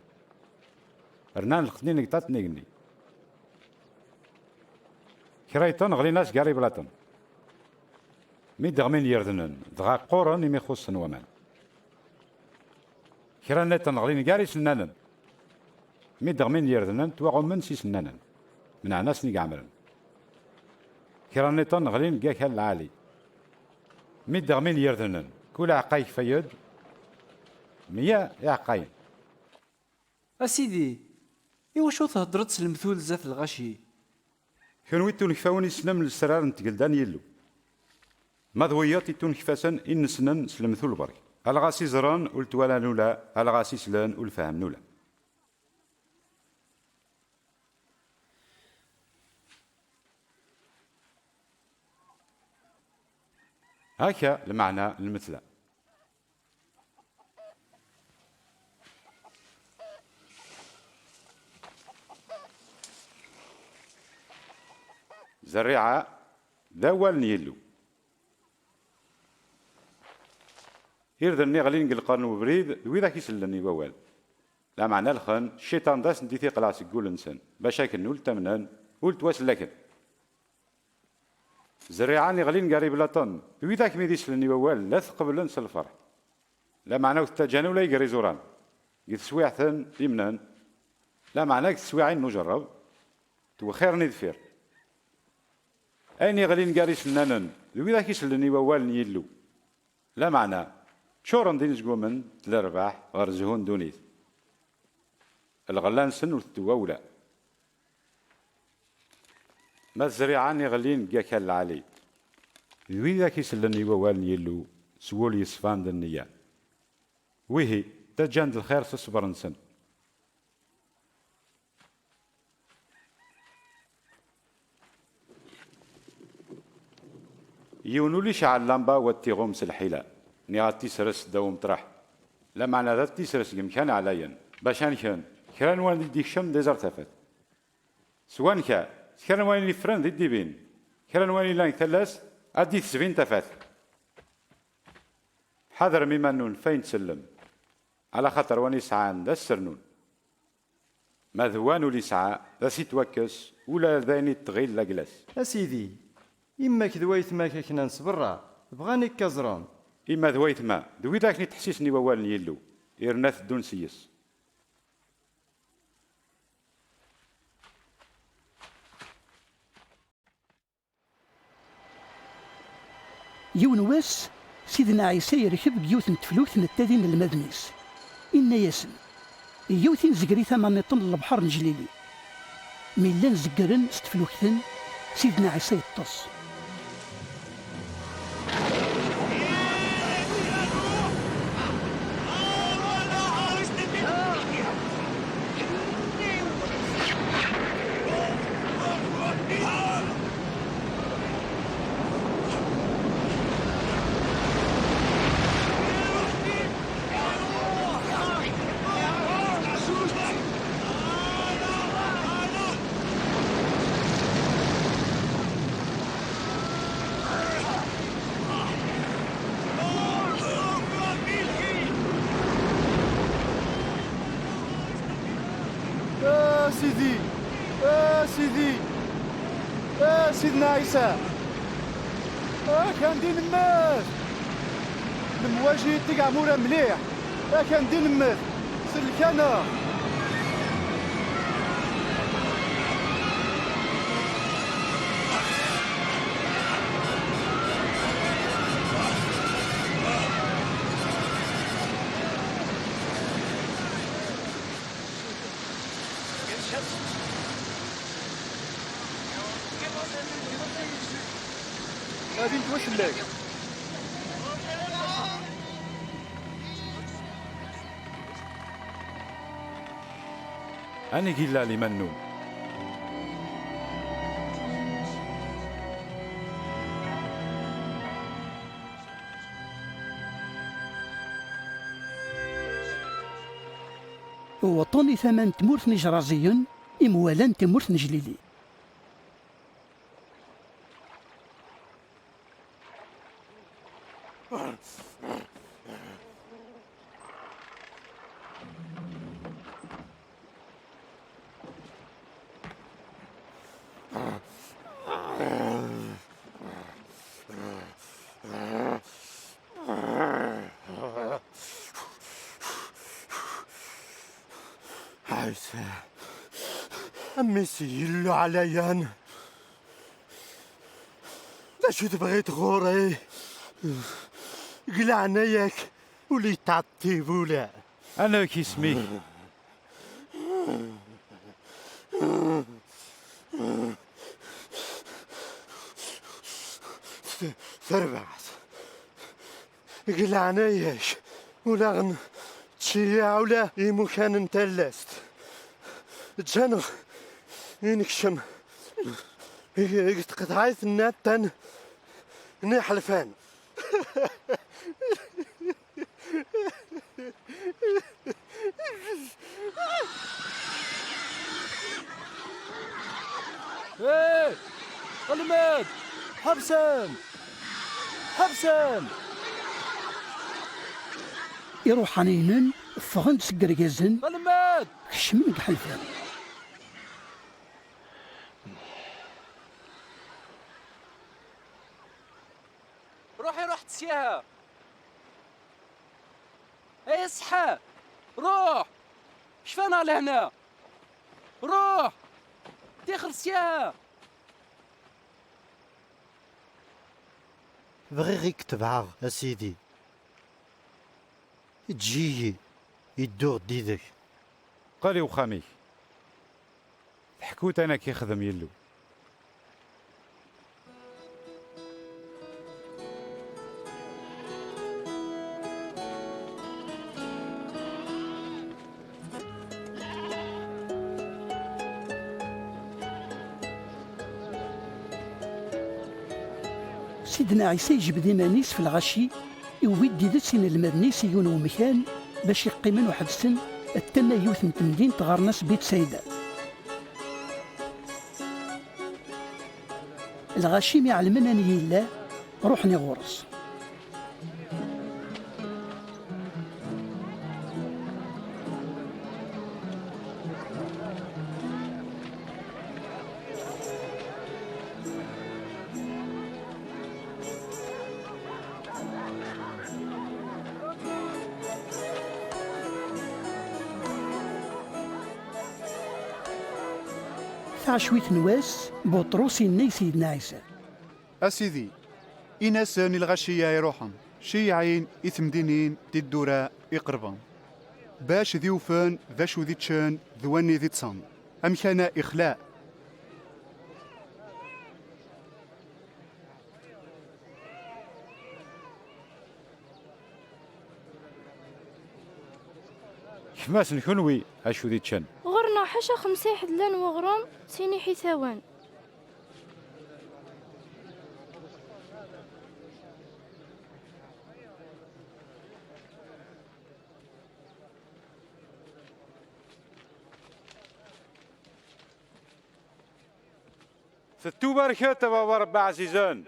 رنان القتنين نقطات نيقني كريتون غالي ناس قاري بلاطن مي دغمين يردنن دغا قورن يمي خصن ومان كرا نتن غالي قاري سنانن مي دغمين يردنن توغو من سي سنانن من عناس نيق عمرن كرا نتن غالي نقاك العالي مي دغمين يردنن كل عقاي فيد مية عقاي.
أسيدي إيواشو تهضرت سلمثول زاف الغشي
كانوا يتون كفاوني سنم السرار نتقلدان يلو ما ضويات يتون كفاسن إن سنن سلمثول البرك الغاسي زران قلت ولا نولا الغاسي سلان والفهم نولا هكا المعنى المثلى زريعة ذاول نيلو يردني غالي نقلقان وبريد وإذا كيسلني ووال لا معنى الخن الشيطان داس نديتي قلاص يقول انسان باش هاكن ولت تمنان ولت واس لكن زريعاني غالي نقاري بلاطن وإذا كميدي سلني ووال لا تقبل نس الفرح لا معنى وتجاني ولا يقري زوران قلت سويعثن يمنان لا معنى تسويعين نجرب تو خير ندفير أيني غالي نقاري سنانن وإذا كيسلني ووال نيلو لا معنى شورن دين زقومن الأرباح غير زهون دونيت الغلان سن ولا ما الزريعاني غالين قاك العالي وإذا كيسلني ووال نيلو سوول يصفان دنيا وهي تجاند الخير تصبر نسن يونو لي شعل لامبا واتيغوم سلحيلا نيغاتي سرس دوم طرح لا معنى ذات تيسرس كان عليا باشان كان كران وان ديك شم ديزار تفت سوان كران وان لي فران دي بين كران وان لان ثلاث ادي 70 تفت حذر مما نون فين تسلم على خاطر واني سعان ذا السرنون ما ذوانو لي سعى ذا سيتوكس ولا ذاني تغيل لا جلس
أسيدي إما كذويت ما كنا نصبرا بغاني كازران
إما ذويت ما ذوي ذاك تحسسني ووال يلو إرناث دون سيس
يونوس سيدنا عيسى يركب يوث تفلوث نتاذين المذنيس إن ياسن يوثين زقري ثمان نطن البحر نجليلي ميلان زقرن ستفلوكثن سيدنا عيسى يطس.
سيدي سيدي سيدنا عيسى كان دين الماس المواجهة تقع مورا مليح كان دين الماس سلكانا غادي نتوسلك.
أنا قيلا لي منو
وطوني ثمان تمورث نجرازيا إموالان تمورث نجليلي.
عيسى أمي سيلو عليا أنا شو تبغي تغوري قلعنا ياك ولي تعطي بولا
أنا كيسمي
ثربعت قلعنا ياك ولا غن تشيع ولا إيمو كان انتلست تجانغ ينكشم قطعيت الناتن نحلفان
ايه قلمات حبسان حبسان
يروحانينن فغند سكركازن
قلمات
كشمن كحلفان.
روحي روح تسياها. اي اصحى روح شفانا لهنا روح داخل سياها.
بغي غيك تبعغ اسيدي تجي يدور ديدك
قالي وخامي حكوت أنا كي خدم يلو
سيدنا عيسى يجبد إيمانيس في الغشي يويد ديدسين المدنيس يون ومكان باش يقيمن واحد السن التما يوث متمدين تغرناس بيت سيدة. الغشي ما يعلمنا أن يلا روحني غورس. عشويت نواس بطروس الني سيدنا عيسى
أسيدي إنسان الغشية يروحن شيعين إثمدينين دي الدوراء يقربان باش ذيوفان ذا شو ذي تشان ذواني ذي تصن أم كان إخلاء
كماس نكونوي اشو ذي تشان
غرنا حشا خمسة حدلان وغرام سيني حيثوان
ستو بركات بابا ربع عزيزان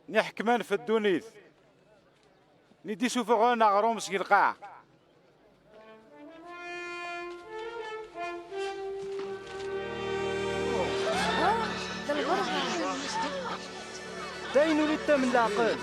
نحكمان في الدونيث ندي سوفغان غروم سكي القاع
داينو لتا من العقل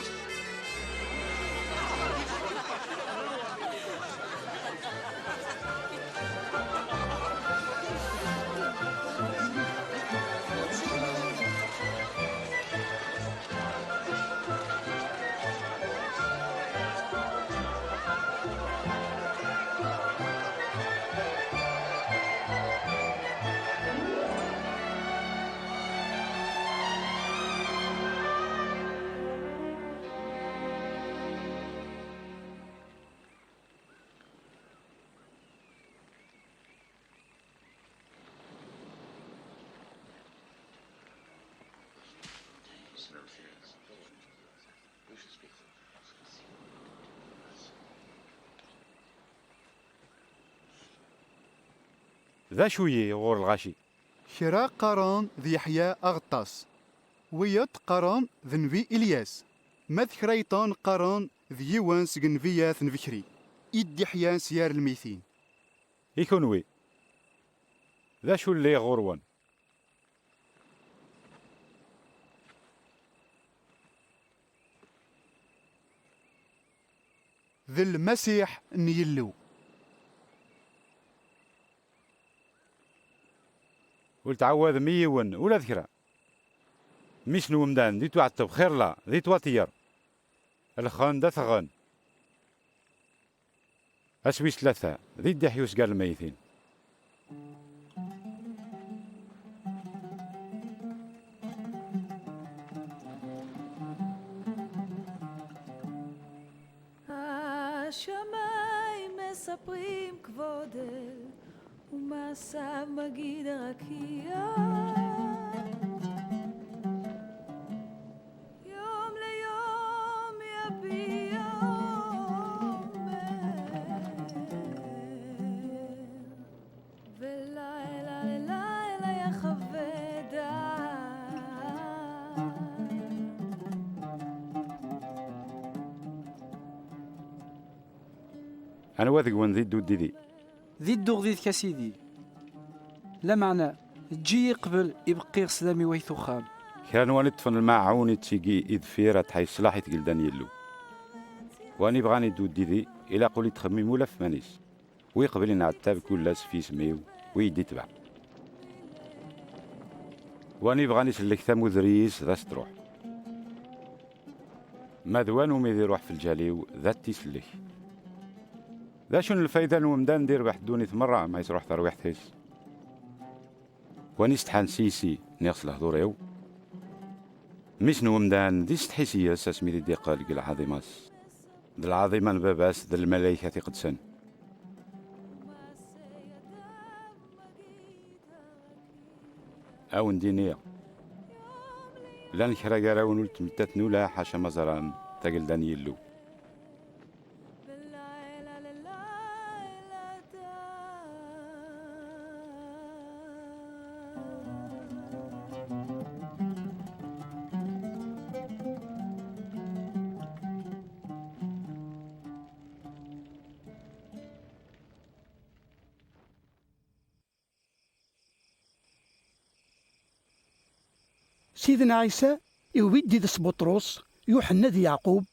ذا شوية غور الغاشي
كرا قران ذي يحيى أغطاس ويط قران ذي نبي إلياس ماذ خريطان قران ذي يوان سجنفيات نفكري إد يحيى سيار الميثين
يكونوي ذا شو اللي غوروان
ذي المسيح نيلو
قلت عوض ميون ولا ذكرى مش نومدان دي تعتب خير لا دي تواتير الخان دا ثغان أسويس ثلاثة ذي الدحيوس قال الميتين
השמיים מספרים כבוד אל ומעשיו מגיד הרקיע יום ליום יביע אומר ולילה ללילה יחווה דעת
أنا واثق وين ذي الدود دي
ذي الدوغ ذي كاسيدي لا معنى تجي قبل يبقي سلامي ويثو خان
كانوا نتفن الماعون تيجي إذ فيرة حي صلاحي تقل دانيلو واني بغاني دود دي إلا قولي تخمي مولف مانيس ويقبل نعتاب كل لاس في سميو ويدي تبع واني بغاني سلك ثمو ذريس ذا ستروح ماذوان وميذي روح في الجاليو ذات تيسلك ذا شنو الفايدة الممدان ندير بحدوني ثمرة ما يسروح ترويح تيس واني استحان سيسي نيغس لهدوريو مش نومدان دي استحيسية ساسمي دي قال العظيماس ذا العظيمان باباس ذا الملايكة قدسن أو ندينيا لان كراجارا ونولت متتنولا حاشا مزران تاقل دانيلو
سيدنا عيسى يودي ذا بطرس يوحنا ذي يعقوب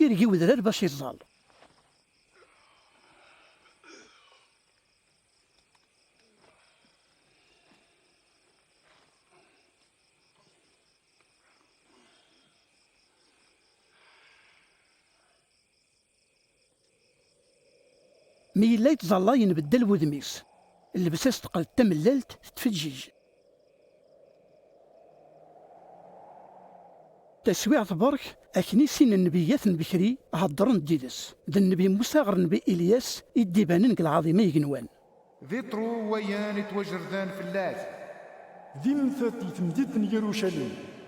يرقي وذرار باش يزال مي لا يتظلا ينبدل وذميس اللبساس تقل تمللت تفجيج. تسويع برك أكني سين النبيات بكري هضرن ديدس ذا النبي موسى غير النبي إلياس يديبانن العظيمة يقنوان
ذي طرو ويان توجردان في اللات
ذي مثات يتمدد يروشاليم.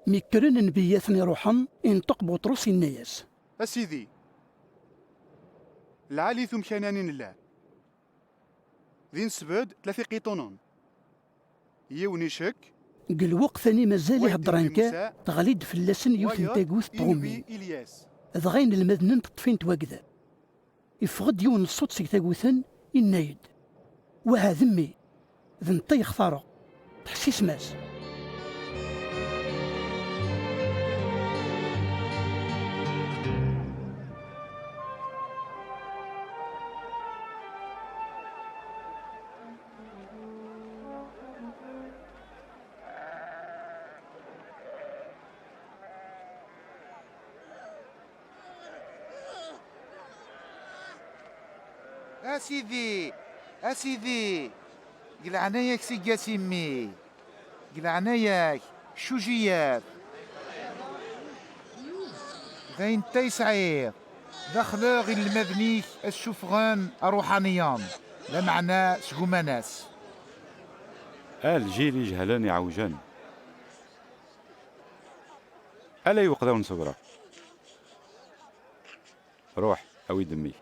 ميكرن نبيات يروحن ينطق بطرس الناس.
أسيدي العالي ثم كانانين الله ذي نسبد 3 قيطونون يوني شك
قل وقت ثاني مازال يهضرانكا تغليد فلاسن يوثن تاقوث طومي ضغين المذنن تطفين تواقذا يفقد يون الصوت سيك تاقوثن ينايد وهذمي ذنطي يختارو تحسيس ماس.
أسيدي قل عناياك سي قاسمي قل عناياك شوجيات ذين تيسعير دخلوغ المذنيك الشفغان الروحانيان لا معنى سقوماناس
الجيل يجهلان يعوجان ألا يقدرون صبرا روح أوي دمي.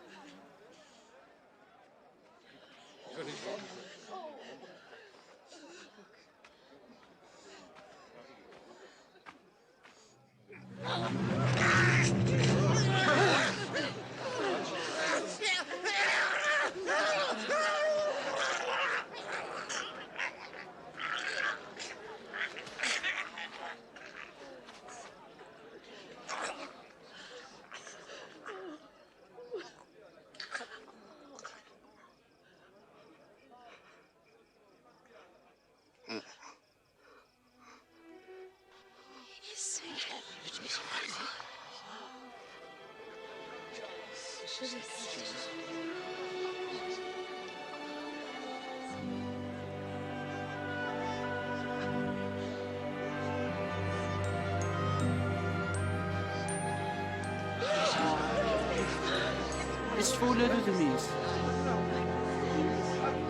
يصفوا ولادو تميز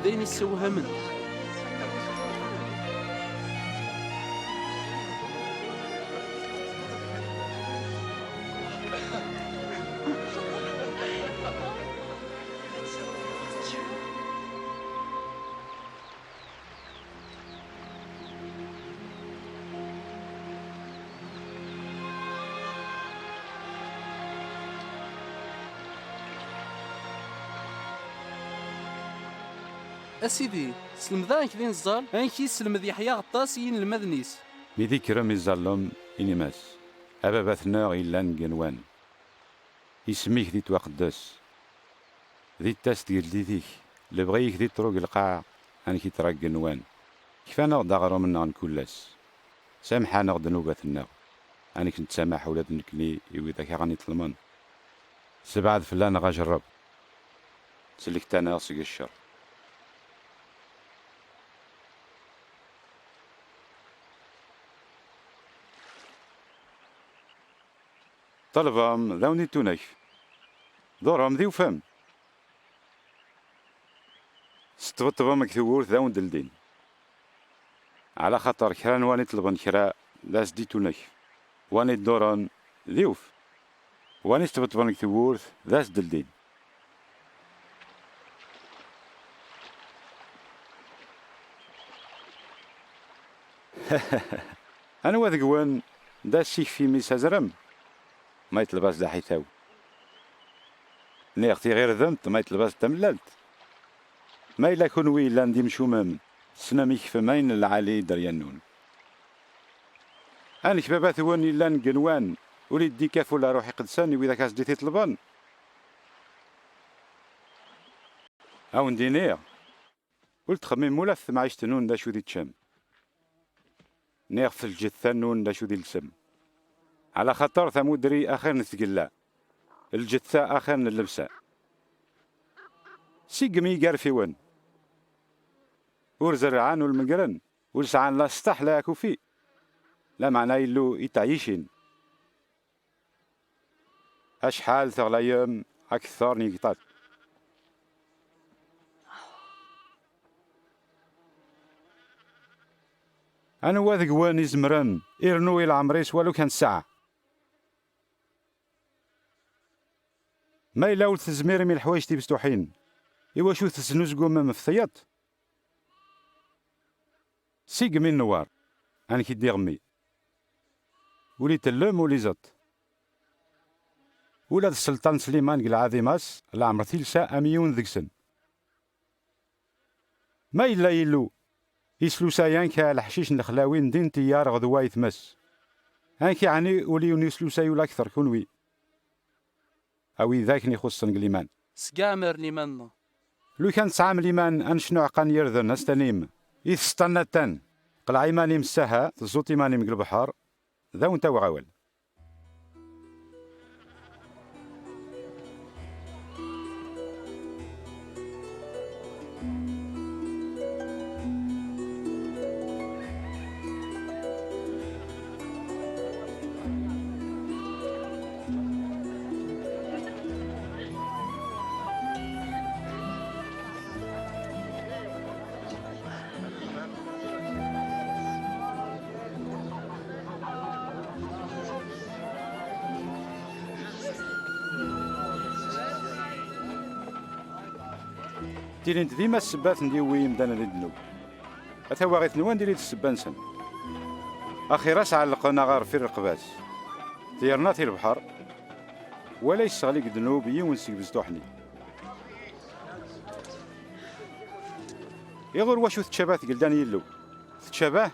دين يسوهمن أسيدي سلمذانك ذين الزال أنكي سلمذ يحيى غطاس ين المذنيس
ميدي كرم يزالهم إنيماس أباباتنا إلان جنوان يسميك ذي توقدس ذي التاس ديال ديك لبغيك ذي طرق القاع أنكي تراك جنوان كيفانا داغرو منا نكولاس سامحانا ذنوباتنا أنك نتسامح ولاد نكني يويدك غاني طلمان سبعد فلان غاجرب سلكتانا سيق الشر طلبهم ذوني تونيك دورهم ذي وفهم ستبطبهم كثور ذون دلدين على خاطر كران واني طلبن كرا لاس دي تونيك واني دوران ذيوف واني ستبطبن كثور لاس دلدين أنا وذقوان دا الشيخ في ميس هزرم ما يتلبس دا حيثاو نيختي غير ذنت ما يتلبس تمللت ما إلا كون ويلا ندي مشومم سناميك فماين العالي دريانون أنا كبابات واني لان قنوان وليدي كاف ولا روحي قدساني وإذا كاس ديتي طلبان أو ندينير قلت خميم ملف معيش تنون دا شو دي تشم نيغ في الجثة نون دا شو دي السم على خطر ثمودري آخر نثقلا الجثة آخر اللبسة سيقمي قارفي ون ورزرعان والمقرن ولسعان لا استح لا ياكو فيه لا معناه يلو يتعيشين أشحال ثغلايم أكثر نيقطات أنا واثق واني زمرن إرنو إلى عمريس ولو كان ساعة ما يلاول تزمير من الحوايج تيبستوحين إوا شو تسنوز قوم مفثيات سيق من النوار أنا كي ديغمي ولي تلم ولي زط ولاد السلطان سليمان قل عظيماس العمر ثلثة أميون ذكسن ما إلا يلو يسلو سايان كالحشيش نخلاوين دين تيار غدوا يثمس هانكي عني وليون يسلو سايو الأكثر كونوي أو ذاكني خصن قليمان
سقامر لمنا
لو كان تسعام ليمان أنشنو عقان يرذن أستنيم يثستنتن قلع إيماني مساها تزوط إيماني من البحر ذا وانت وغاول تيري انت ديما السبات نديوي مدانا لدنو أثوا غيث نوان ديري السبانسن أخي راس علقنا غار في الرقباس تيرنا في البحر ولا يشتغلي دنوب يونسي بزدوحني يغور واشو تشابات قلدان يلو تشاباه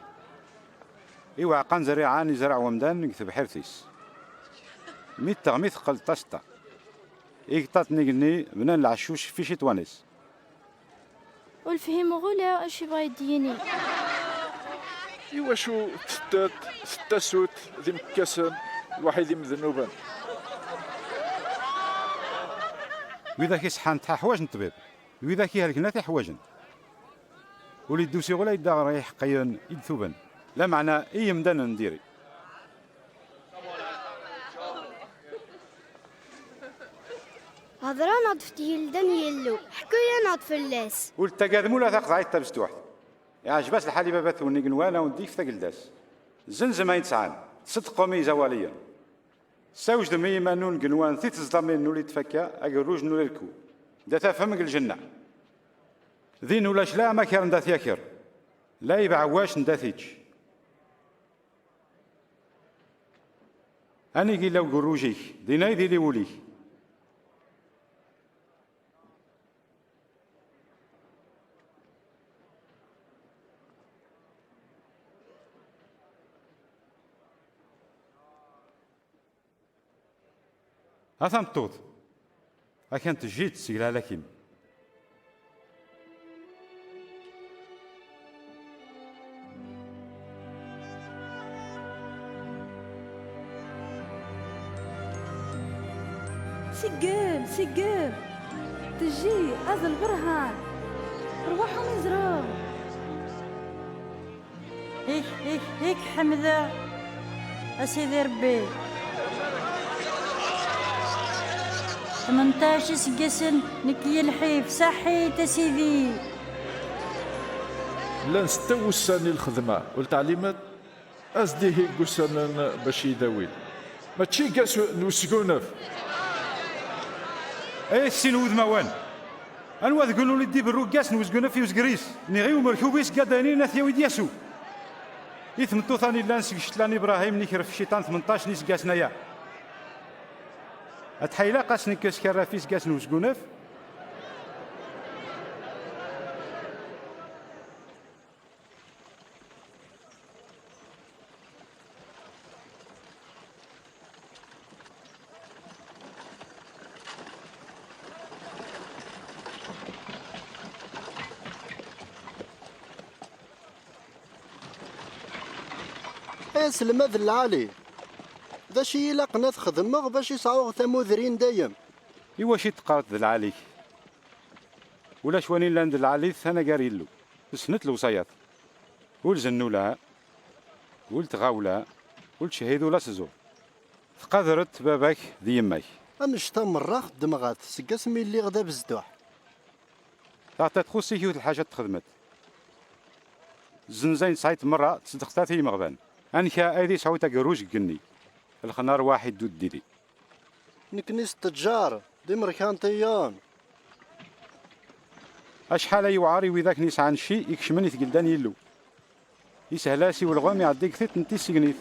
إيوا عقان زريعان زرع ومدان نكتب حرثيس ميت تغميث قل تشتا إيقطات نقني بنان العشوش في شي توانيس
والفهم غولا اش يبغى يديني
إوا شو ستاسوت ذي مكاسن الواحد ذي مذنوبا
وإذا كي صحان تاع حواج نطبيب وإذا كي هلكنا تاع حواجن ولي دوسي ولا يدا رايح قيان يدثوبن لا معنى إي مدانا نديري
هضرا نطفت يلدن يلو حكاية نطف اللاس
والتقادمو لا تقطع التبستوح يعجبات الحالي بابات ونقنوانا ونديك ثقلداس زنزم ما يتسعان صدقوا مي زواليا ساوج دمي مانون قنوان ثيت الزضامين نولي تفكا أقروج نولي الكو دا تفهم الجنة ذين ولا شلا ما كان دا ثياكر لا يبعواش ندا ثيتش أني قيل لو قروجيك دينا يدي لي وليك أثم توت أكنت جيت سيلا لكيم
سجل تجي هذا البرهان روحوا يزرعوا
هيك حمدة أسيدي ربي 18 سقسن نكي الحيف صحيت سيدي
لان ستوساني الخدمة والتعليمات أزديه قسنا باش يداوي ماشي قاس نوسقونف
اي السينود موان انوا تقولوا لي دي بالروكاس نوسقونا في وسقريس نغيو مركوبيس قاداني ناثيا ويدياسو يثمتو ثاني لانسك شتلاني ابراهيم نيكرف الشيطان 18 نيس قاسنايا اتحيلا قاسني كاسكرا فيس قاس نوسقونف
سلماد العالي ذا شي لاقنا تخدمغ باش يسعوغ تموذرين دايم.
إوا شي تقارت ذا العالي ولا شواني لاند العالي أنا قاريلو سنت الوصايات والزنولا والتغاولا والتشهيد ولا سزو تقدرت باباك ذي يماك
أنشتا مرة خدمغات سقاسمي اللي غدا بزدوح
تعطيت خوسي كيوت الحاجات تخدمت زنزين سايت مرة تصدقتاتي مغبان أنكا أيدي سعوتا قروش قني الخنار واحد دود ديدي
نكنيس تجار دي مركانتيان
أشحال يوعاري وذاك نيس عن شي يكشمني ثقلدان يلو يسهلاسي والغوام يعديك ثيت نتي سيقنيث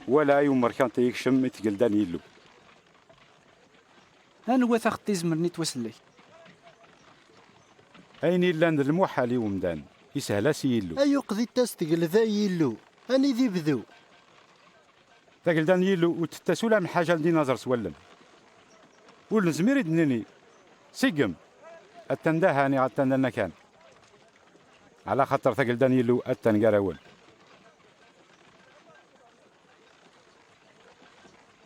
ولا يوم مركانتي يكشم ثقلدان يلو
أنوا ثاختي زمرني توسلي
أيني لاند الموحالي ومدان يسهلاسي يلو
أيو قضي تستقل ذا يلو أني ذي بذو
ثقلدان يلو وتتسولا من حاجة لدي نظر سولن ولنزمير دنيني سيقم التنداها أني غتندنا كان على خاطر ثقل دانيلو التنقراول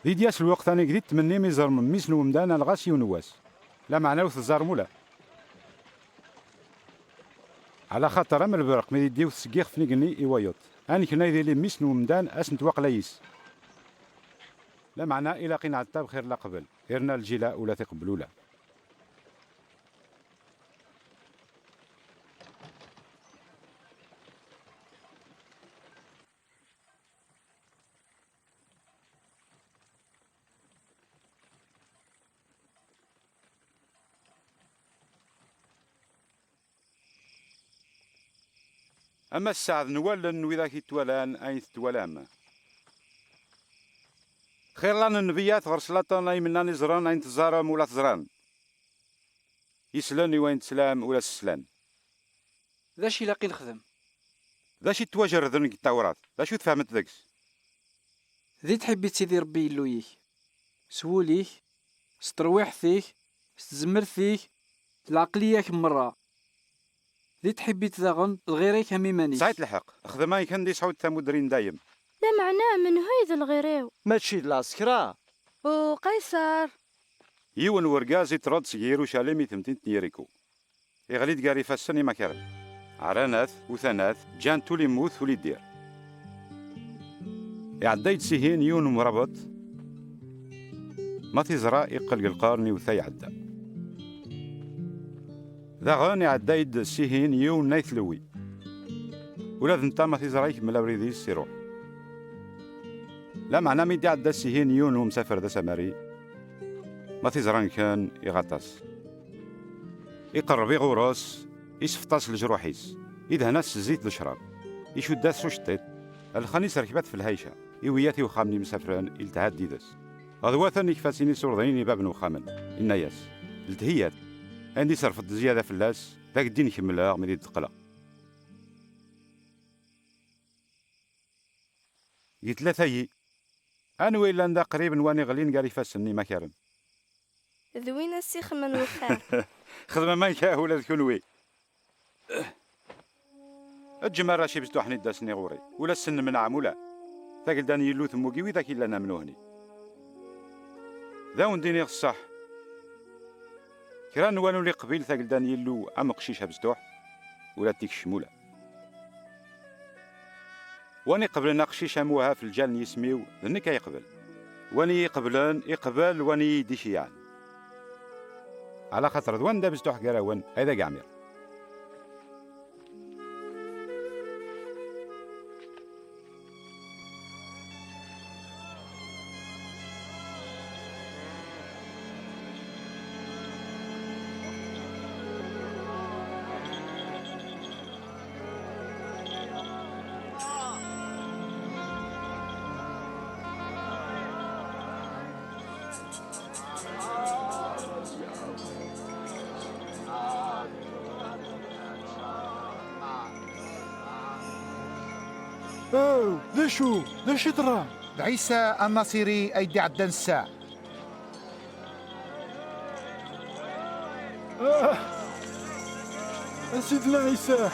ذي دياس الوقت أنا قديت تمني ميزر من ميسن ومدانا الغاسي ونواس لا معناه وثزار مولا على خاطر أمر البرق ميدي ديو تسقيخ فنيقني إيوايوت أنا كنا يدي لي ميسن ومدان أسنت وقليس لا معناه إلا قين عتاب خير لا قبل إرنا الجلاء ولا تقبلولا أما السعد نولن وذاك يتولان أين تتولام خير لنا النبيات غرسلاتان أي منا نزران أين تزارم ولا تزران يسلاني وين تسلام ولا تسلان
ذا شي لاقي نخدم
ذا شي تواجر ذنك التوراة ذا شو تفهمت ذاكس
ذي تحبي تسيدي ربي يلويك سوليك سترويحثيك ستزمرثيك العقلية مرة ذي تحبي تذاغن الغيريك هميماني
ساعت الحق خدماي كان دي سعود تمودرين دايم
لا معناه من هيد الغيريو
ماشي العسكرة
وقيصر
يون ورقازي ترد سييرو شاليمي ثمتين تنيريكو يغليد قاري فاسني مكارن عراناث وثناث جان تولي موث ولي دير يعديت سيهين يون مربط ما تزرع يقلق القارني وثي عدا ذا غاني عدايد سيهين يون نايثلوي ولا ذنتا ما تزرعيك من الأوريديس سيروح لا معنى ميدي عدا سيهين يون ومسافر ذا سماري ما تزرعن كان يغطاس يقرب يغوراس يسفطاس الجروحيس إذا ناس زيت الشراب يشد سوشتيت الخنيس ركبات في الهيشة إوياتي وخامني مسافران التهاد ديدس غدواثا يكفاسيني سورضيني باب وخامن الناياس التهيات عندي صرفت زيادة في اللاس ذاك الدين يكملها غمدي تقلق قلت لا ثي أنا ويلا ندا قريب واني غلين قال يفاسني مكارم
ذوين السيخ من وخار
خدمة ما يكاه ولا ذكونوي الجمال راشي بستوحني داسني غوري ولا السن من عمولا ذاك الداني يلو ثموكي وذاك إلا نامنوهني ذا ونديني الصح كران وانو لي قبيل ثاك الداني يلو عمق شيشها بستوح ولا تيك الشمولة واني قبل ناقشيش موها في الجال يسميو ذنك يقبل واني يقبل واني ديشيان على خاطر دوان دا بستوح قراوان هيدا قعمير
ليش ترى
عيسى الناصري أيدي عدن الساعة
سيدنا عيسى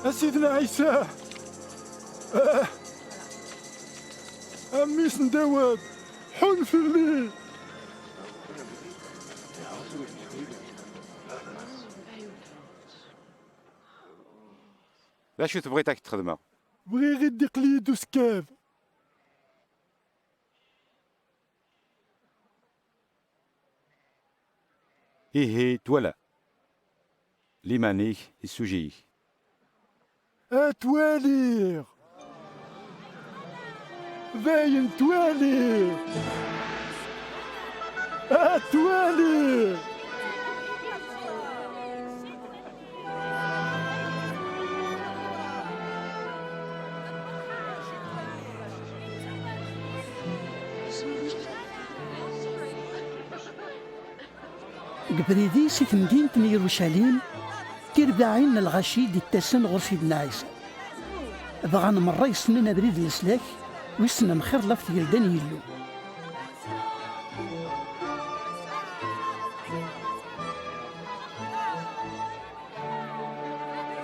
أسيدنا عيسى. أمي سندواد حلف لي.
لا شو تبغي تاك تخدمها؟
بغي غير دقليد وسكاف.
إيه تولا ليمانيك السوجيك
أتواليغ باين تواليغ أتواليغ.
قبريدي سي مدينة يروشاليم كيربعين الغشي دي التسن غور سيدنا عيسى بغا مرة يسنن بريد السلاك ويسنن خير لفت يلدان يلو.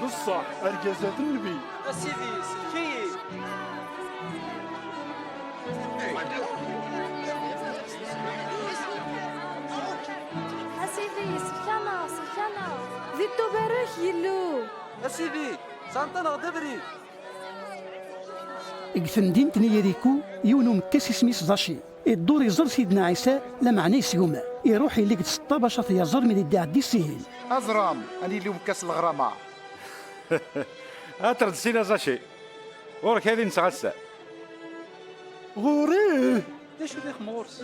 بصح أرجازات النبي.
أسيدي سلكي.
أسيدي سلكانا سلكانا زيدتو بارك يلو.
أسيدي سانتا نغدبري.
في مدينة نيريكو يونو مكاس سميس زاشي الدور يزور سيدنا عيسى لا معنى يسيوما يروح يليك تسطا باش يزور من يدي عدي السهيل.
أزرام أني اليوم كاس الغرامة.
أترد سينا زاشي ورك هذه نسغسة
غوريه
ليش ودي خمورس؟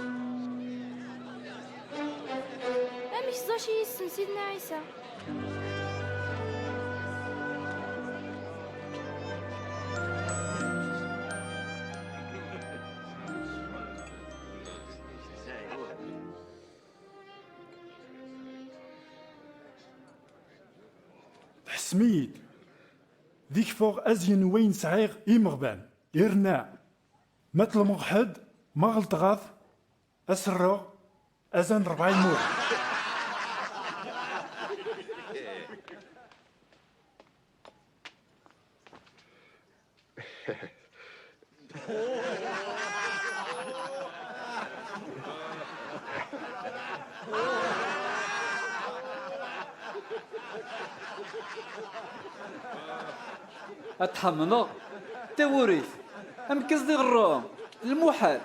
مش زاشي اسم سيدنا عيسى.
حسميد ذيك فوق أزين وين سعيغ إمغبان إرناع مثل مغحد ما غلطغاث أسرع أزن 4 مور.
أتحمنا توريث أم كزدي غرام المحال.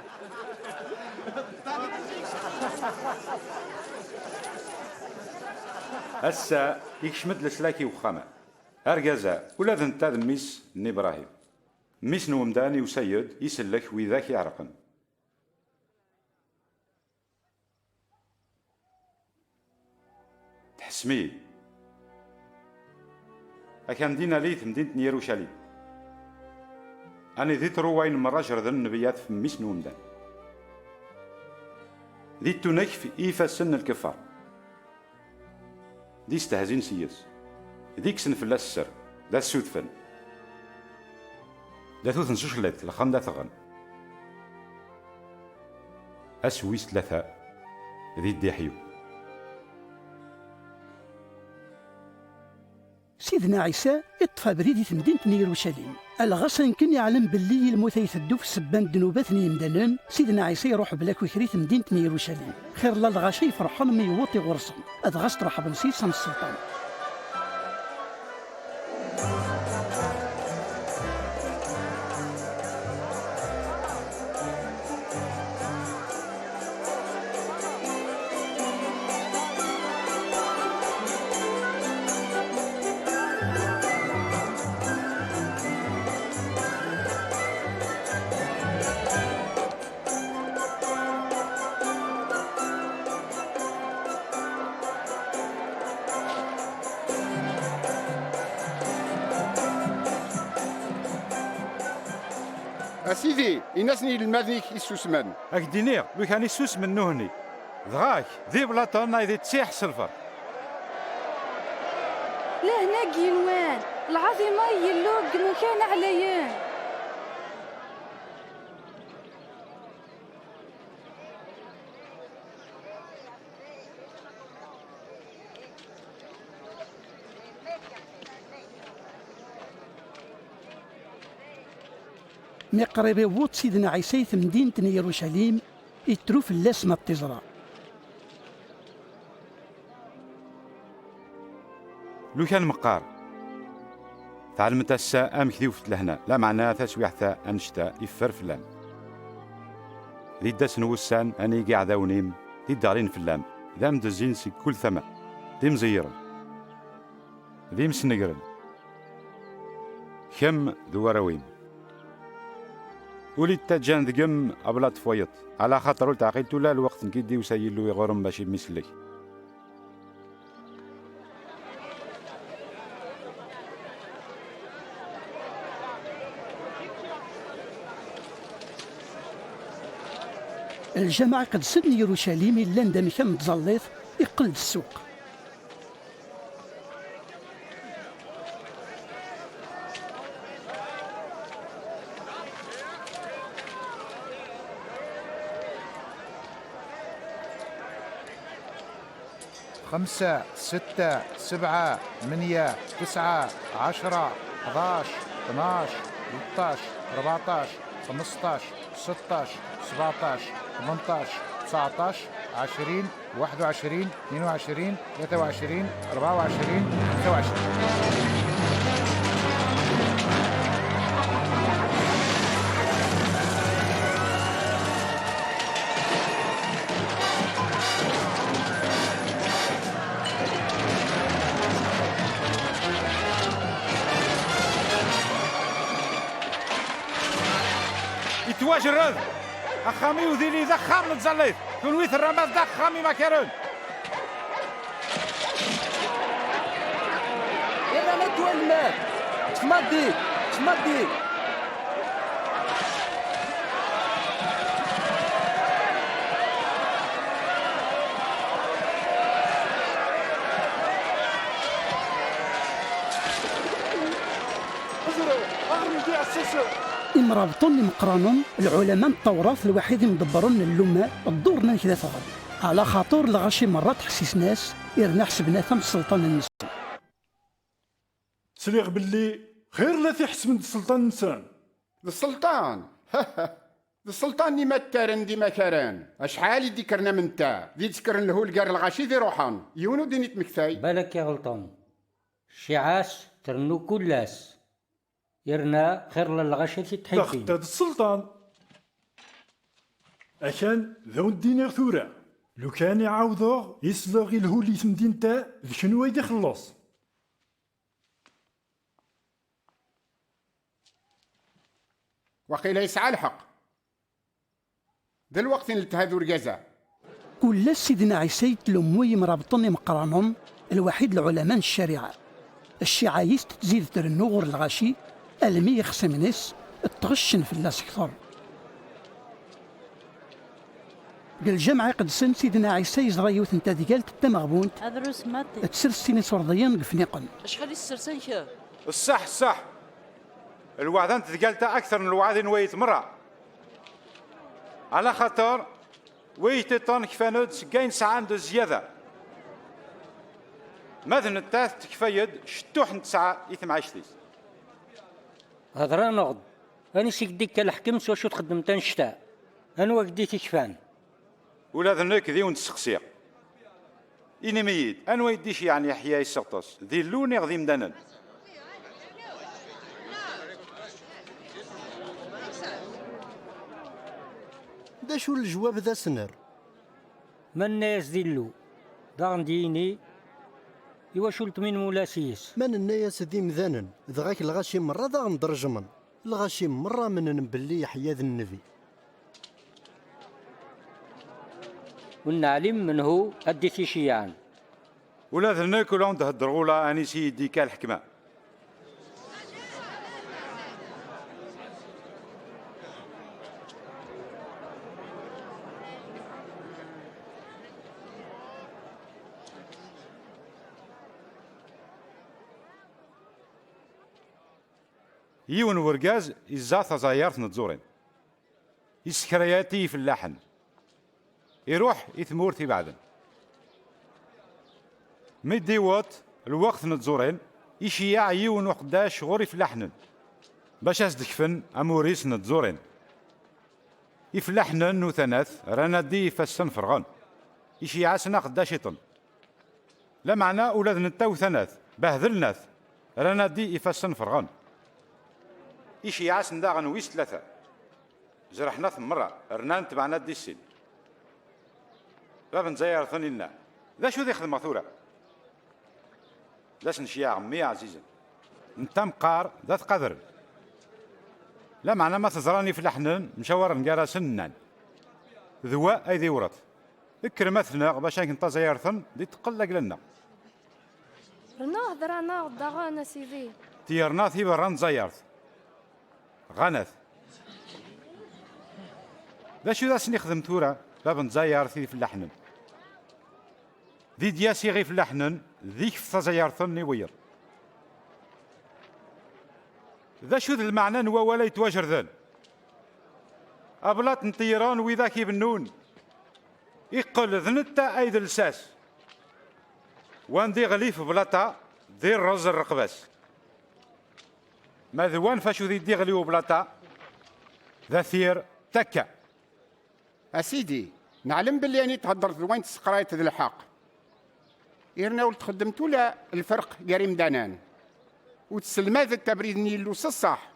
هسا يكشمد لسلاكي وخامة أرجازا ولا ذنتا ميس إبراهيم ميس نومداني وسيد يسلك وذاك يعرقن. تحسمي أكان دينا ليث مدينة يروشاليم أنا ذيت روين مرة جرذن النبيات في ميس نومدان ذيت نكف إيفا سن الكفار دي استهزين سياس ذيك سن في السر لا السودفن لا ثوثن سوشلت لخان لا ثغن أسويس 3 ذي الديحيو.
سيدنا عيسى اطفى بريدي في مدينة يروشاليم الغاس يمكن يعلم باللي الموت يثدو في سبان دنوبات يمدنن سيدنا عيسى يروح بلا كويكري في مدينة يروشاليم خير لا الغاشي يفرحون مي يوطي غرسهم أدغاس تروح بنسيس السلطان.
أسيدي الناسني المذيك يسوسمن.
أكدينير لو كان يسوس من نهني ضغاك ذي بلاطون ذي تسيح سلفر.
لا هنا قينوان العظيمة يلوق مكان عليان.
مي قريب يوط سيدنا عيسى في مدينة يروشليم يترو في اللاس ما التزرع.
لو كان مقار تعلمت الساعة أمكذي وفت لهنا لا معناها تسويح ثا أنشتا يفر فلان ذي داس نوسان أني قاعد ونيم ذي دارين فلان ذا مدزين سي كل ثما ذي مزيرا ذي مسنقرن كم ذواروين ولي تجان ذقم أبلا تفويط على خاطر قلت عقيلتو لا الوقت نكدي وسيلو يغرم باشي بمثلك.
الجماعة قد سن يروشليم إلا ندم كان متزلط يقلد السوق.
خمسة، ستة، سبعة، 8، 9، 10، 11، 12، 13، 14، 15، 16، 17، 18، 19، 20، 21، 22، 23، 24، 25.
يتواجرد أخامي وذيلي ذا خام نتزليت كون ويث الرماد ذا خامي ما كارون
إذا ما تولمات تمديك تمديك
مرابطون مقرانون العلماء التوراث الوحيد مدبرون اللمة الدورنا كذا فقط على خاطر الغاشي مرات حسيس ناس يرنا حسبنا ثم السلطان النسان
سليغ باللي خير لا تحس من السلطان النسان
السلطان السلطان ديما التارن ديما كاران اشحال يذكرنا من تا ذي تذكرن له الكار الغاشي ذي روحان يونو دينيت مكثاي
بالك يا غلطان شعاس ترنو كلاس يرنا خير للغاشي تحيكي
تاخد السلطان أكان ذو الدينار ثورة لو كان يعاوضوه يسلغي الهولي سمدين تا شنو يدي خلص
وقيل يسعى الحق ذا الوقت نلتهذو الجزاء
كل سيدنا عيسى تلموي مرابطني مقرانهم الوحيد العلماء الشريعة الشيعايست تزيد ترنوغر الغاشي المي يخصم ناس تغشن في اللاس كثر قال الجمعة قد سن سيدنا عيسى يزرى يوث انت ديالت التمغبونت
أدرس ماتي
تسرسيني صرديان قفنيقن
شحال السرسان كا
الصح الوعدان تقالتا أكثر من الوعدين ويت مرة على خاطر ويتطن كفاند سكاين ساعان دو زيادة ماذن التاث تكفيد شتوح نتسعى يثم عشتيس
هضرا نغض أنا سيكديك الحكم سوا شو تخدم تنشتا أنا وقديتي كفان
ولا ذنك ذي ونتسقسيق إني ميت أنا ويديش يعني يحيى السقطس ذي اللون غذي مدنن
دا شو الجواب ذا سنر
من الناس ديلو داغن ديني إوا شلت من مولاسيس
من الناس ذي مذانن ذغاك الغاشي مرة داغن درجمن الغاشي مرة من نبلي يحيى ذا النبي
ونعلم من هو أديتي شيعان
ولا ذنك ولا عند هالدرغولة أني سيدي كالحكمة يون ورقاز يزاث زايرت نتزورين يسكرياتي في اللحن يروح يثمورتي بعدن مدي وات الوقت نتزورين يشيع يون وقداش غوري في لحن باش أزدكفن أموريس نتزورين يفلحنا نوثناث رانا دي فسن فرغان يشي عاسنا قداشيطن لا معنى أولاد نتاو ثلاث بهذلناث رانا دي يفسن فرغان إيشي عاسن داغن ويس ثلاثة جرحنا مرة رنان تبعنا دي السن باب نزير ثاني لنا ذا شو ذي خدمة ثورة لاش نشيا عمي عزيزا انت مقار ذات قدر لا معنى ما تزراني في الحنان مشاور نقارا سنان ذواء أي ذي ورث اكرمتنا باش انت زيارثن دي تقلق لنا
رنا هضرانا داغانا سيدي
تيرنا ثي بران زيارث غنث ذا شو ذا سني خدم ثورة باب نزيارثي في اللحنن ذي دياسي غي في اللحنن ذيك في زيارثن نوير ذا شو ذا المعنى نوا ولا يتواجر ذن أبلات نطيران وذاك يبنون يقل ذنتا أيد الساس واندي غليف بلاطا دير رز الرقباس ما ذوان فاشو ذي دي غليو بلاطا ذا ثير تكا
أسيدي نعلم باللي يعني تهضر ذوين تسقرايت ذي الحق إرنا ولتخدمت ولا الفرق قريم دانان وتسلم هذا التبريد نيلو الصح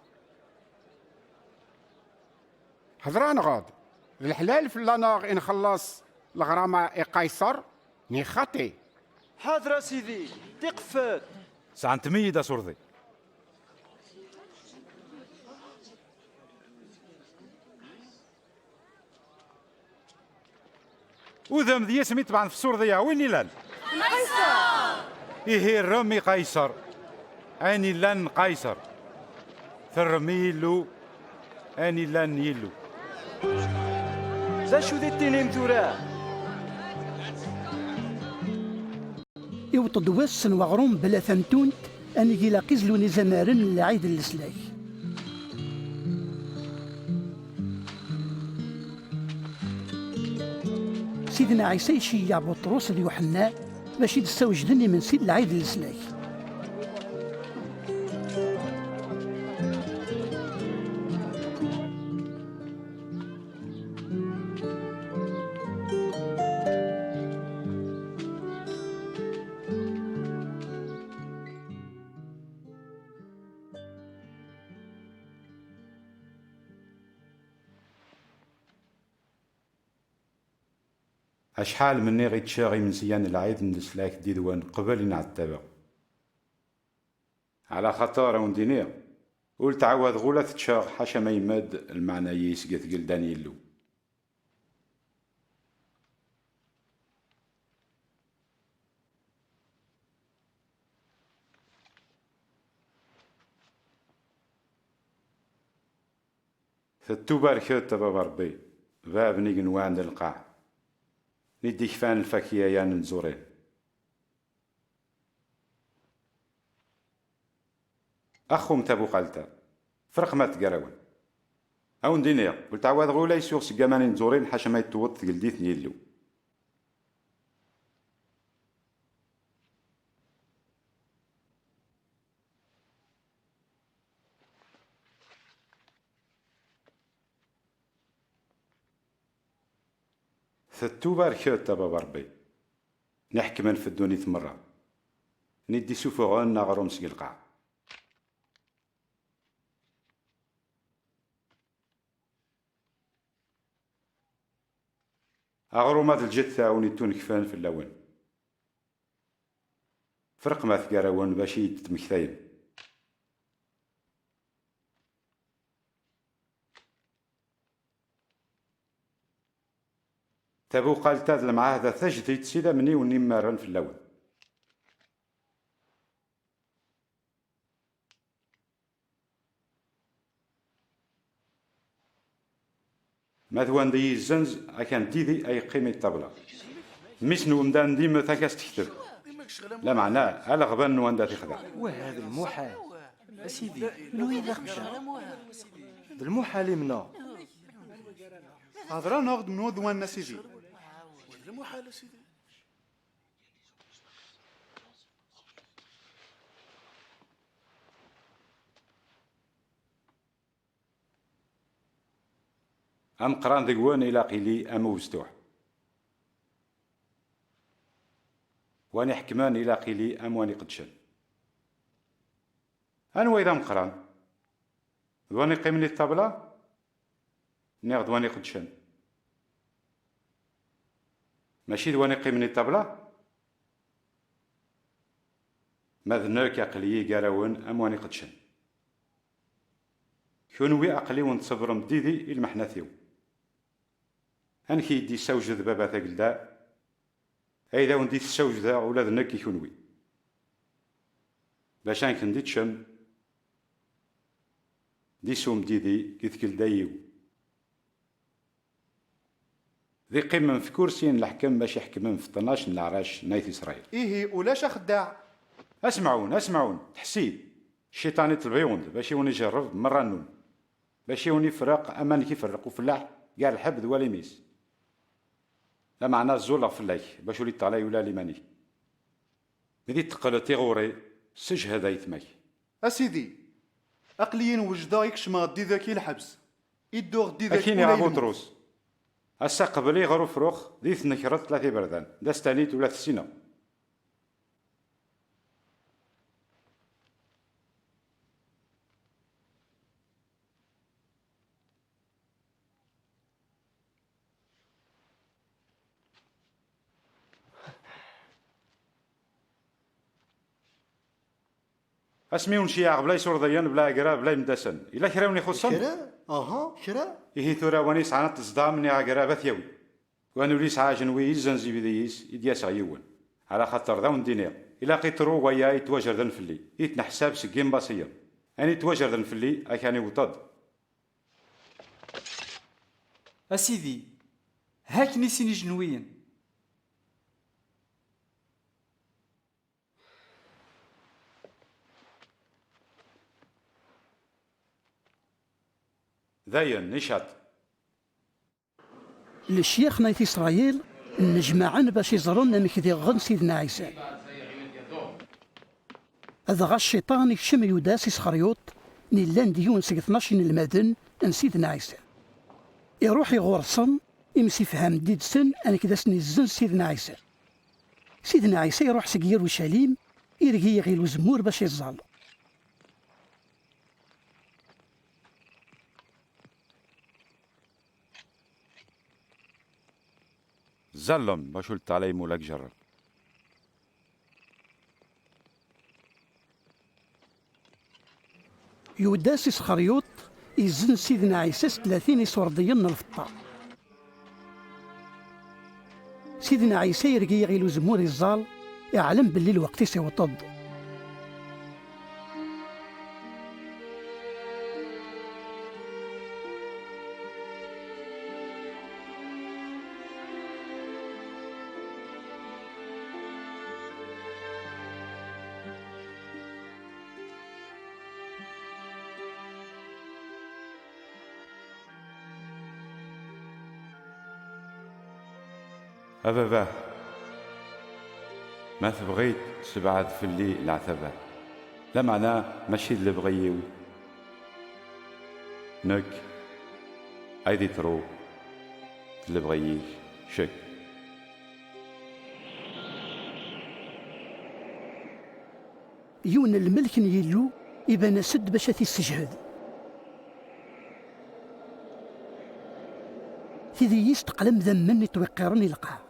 هضران غاض الحلال في اللاناغ إن خلص الغرامة قيصر ني خطي
حاضر سيدي تقفت
سعنت ميدا صورتي وذا مذي سمي طبعا في الصور ذي وين لان
قيصر
إيه الرمي قيصر أني لان قيصر ثرميلو أني لان يلو
ذا شو ذي التنين ثوراه
يوطد واسن وغروم بلا ثنتونت أني جيلا قزلوني زمارن العيد السلاك سيدنا عيسى يشيع بطرس ليوحنا باش يتستوجدني من سيد العيد السلاك
أشحال مني غي تشاغي من سيان العيد ندسلاك ديدوان قبل نعتبا على خطار وندينير قلت عوض غولة تشاغ حاشا ما يمد المعنى يسقط قلدان يلو ثتوبار كيوت بابا ربي باب نيجن وعند القاع ندي كفان الفاكية يان نزورين أخو تابو قالتا فرق ما تقراون أو ندينير قلت عواد غولا يسوغ سقاماني نزورين حاشا ما يتوط قلديت نيلو ثتوبار كيوت بابا ربي نحكمن في الدنيا مرة ندي سوفوغون نغروم سقلقاع أغرومات الجثة ونيتون كفان في اللون فرق ما ثقاراون باش يتمكثاين تابو قال تاذ المعاهدة تجديد سيدا مني وني مارن في اللون ماذوان دي الزنز أكان ديدي أي قيمة طبلة ميسنو مدان ديما تاكاس تكتب لا معناه على غبان نوان دا تخدع
وهذا المحال أسيدي منو إذا مشى ذا المحال منا
هضرا ناخد من وذوان سيدي
المحال سيدي
أم قران ذقوان إلى قيلي أم وستوح واني حكمان إلى قيلي أم واني قدشن أنو إذا مقران دواني قيمني الطابلة نيغ دواني قدشن ماشي دواني قيمني الطابلة ماذناك أقلي قاراون أم واني قدشن كونوي أقلي ونتصبر مديدي المحناثيو أنكي يدي سوجد بابا ثقلدا أيضا وندي تسوجد أولادنا كي كونوي باش أنك ندي تشم دي سوم ديدي كيتكل دايو ذي قيمة في كرسي الحكم باش يحكمن في 12 العراش نايت إسرائيل
إيه ولاش خداع
اسمعون تحسيد الشيطان يطلبيون باش يوني يجرب مرة النوم باش يوني يفرق أمان كيف يفرقوا فلاح قال الحب دوالي ميس لا معناه الزولة فلاح باش يولي طالع ولا ليماني بدي تقل تيغوري سج هذا يتماك
أسيدي أقليين وجدا يكشما دي ذاكي الحبس يدوغ دي ذاكي
أكيني أبو تروس أسا قبلي غرو فروخ دي ثنكرت 3 بردان داستانيت ولا السينة اسمي ونشيع بلا يسور ضيان بلا عقرا بلا يمدسن الا كراون يخصن
كرا
إيه ثورا واني سعانت الصدام ني عقرا بثيوي وانو لي سعا جنوي زنزي بديس يدياس عيون على خاطر ذا وندينير الا قيترو ويا يتواجر ذن فلي يتنا حساب سكين باصيا اني يتواجر ذن فلي اكاني وطد
أسيدي هاك نسيني جنويا
ذاين نشاط
الشيخ نايت إسرائيل نجمعن باش يزرون انك ذي غن سيدنا عيسى هذا غا الشيطان يكشم يوداس إسخريوط نيلان ديون سي 12 المدن ان سيدنا عيسى يروح يغورصن يمسي فهم ديدسن انك داسني الزن سيدنا عيسى سيدنا عيسى يروح سك يروشاليم يرقي يغيلو زمور باش يزال
زلم باش قلت علي مولاك جرب
يوداس إسخريوط يزن سيدنا عيسى 30 يسورديين الفطار سيدنا عيسى يرقي يغيلو زمور الزال يعلم باللي الوقت سيوطد
أبابا ما تبغيت تبعد في الليل العتبة لا معناه ماشي اللي بغيو نك أيدي ترو اللي بغيش شك
يون الملك يلو يبان سد باش تيستجهد تيدي يستقلم ذمن يتوقرني القاع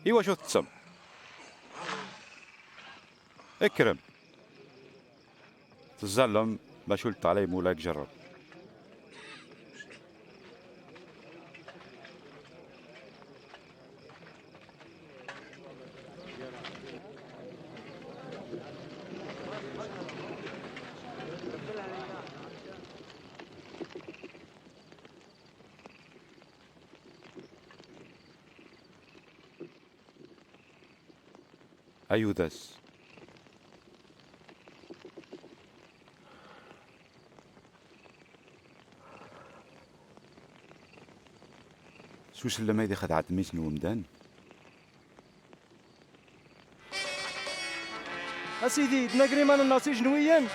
إيوا شو تسم اكرم تظلم باش قلت علي مولاك جرب أيوداس. سوس لما يدي خدعت ميسن ومدان.
أسيدي تنقري من الناس جنويا.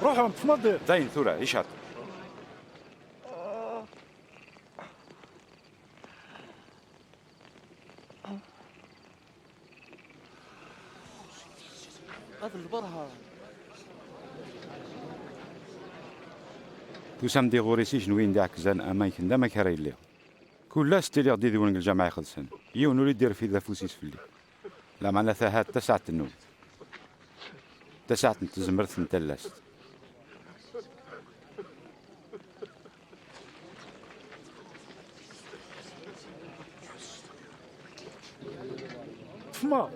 روحهم تفضل.
زين ثورة إيشات.
هذا البرهة.
توسام دي غوريسي شنوين داك زان أماكن دا ما كراي ليها. كلها ستيليغ دي ديوان الجامعة يخلصن. يون ولي دير في ذا فوسيس فلي. لا معنا ثاهات تسعة النوم. تسعة تزمرت نتلاست.
فما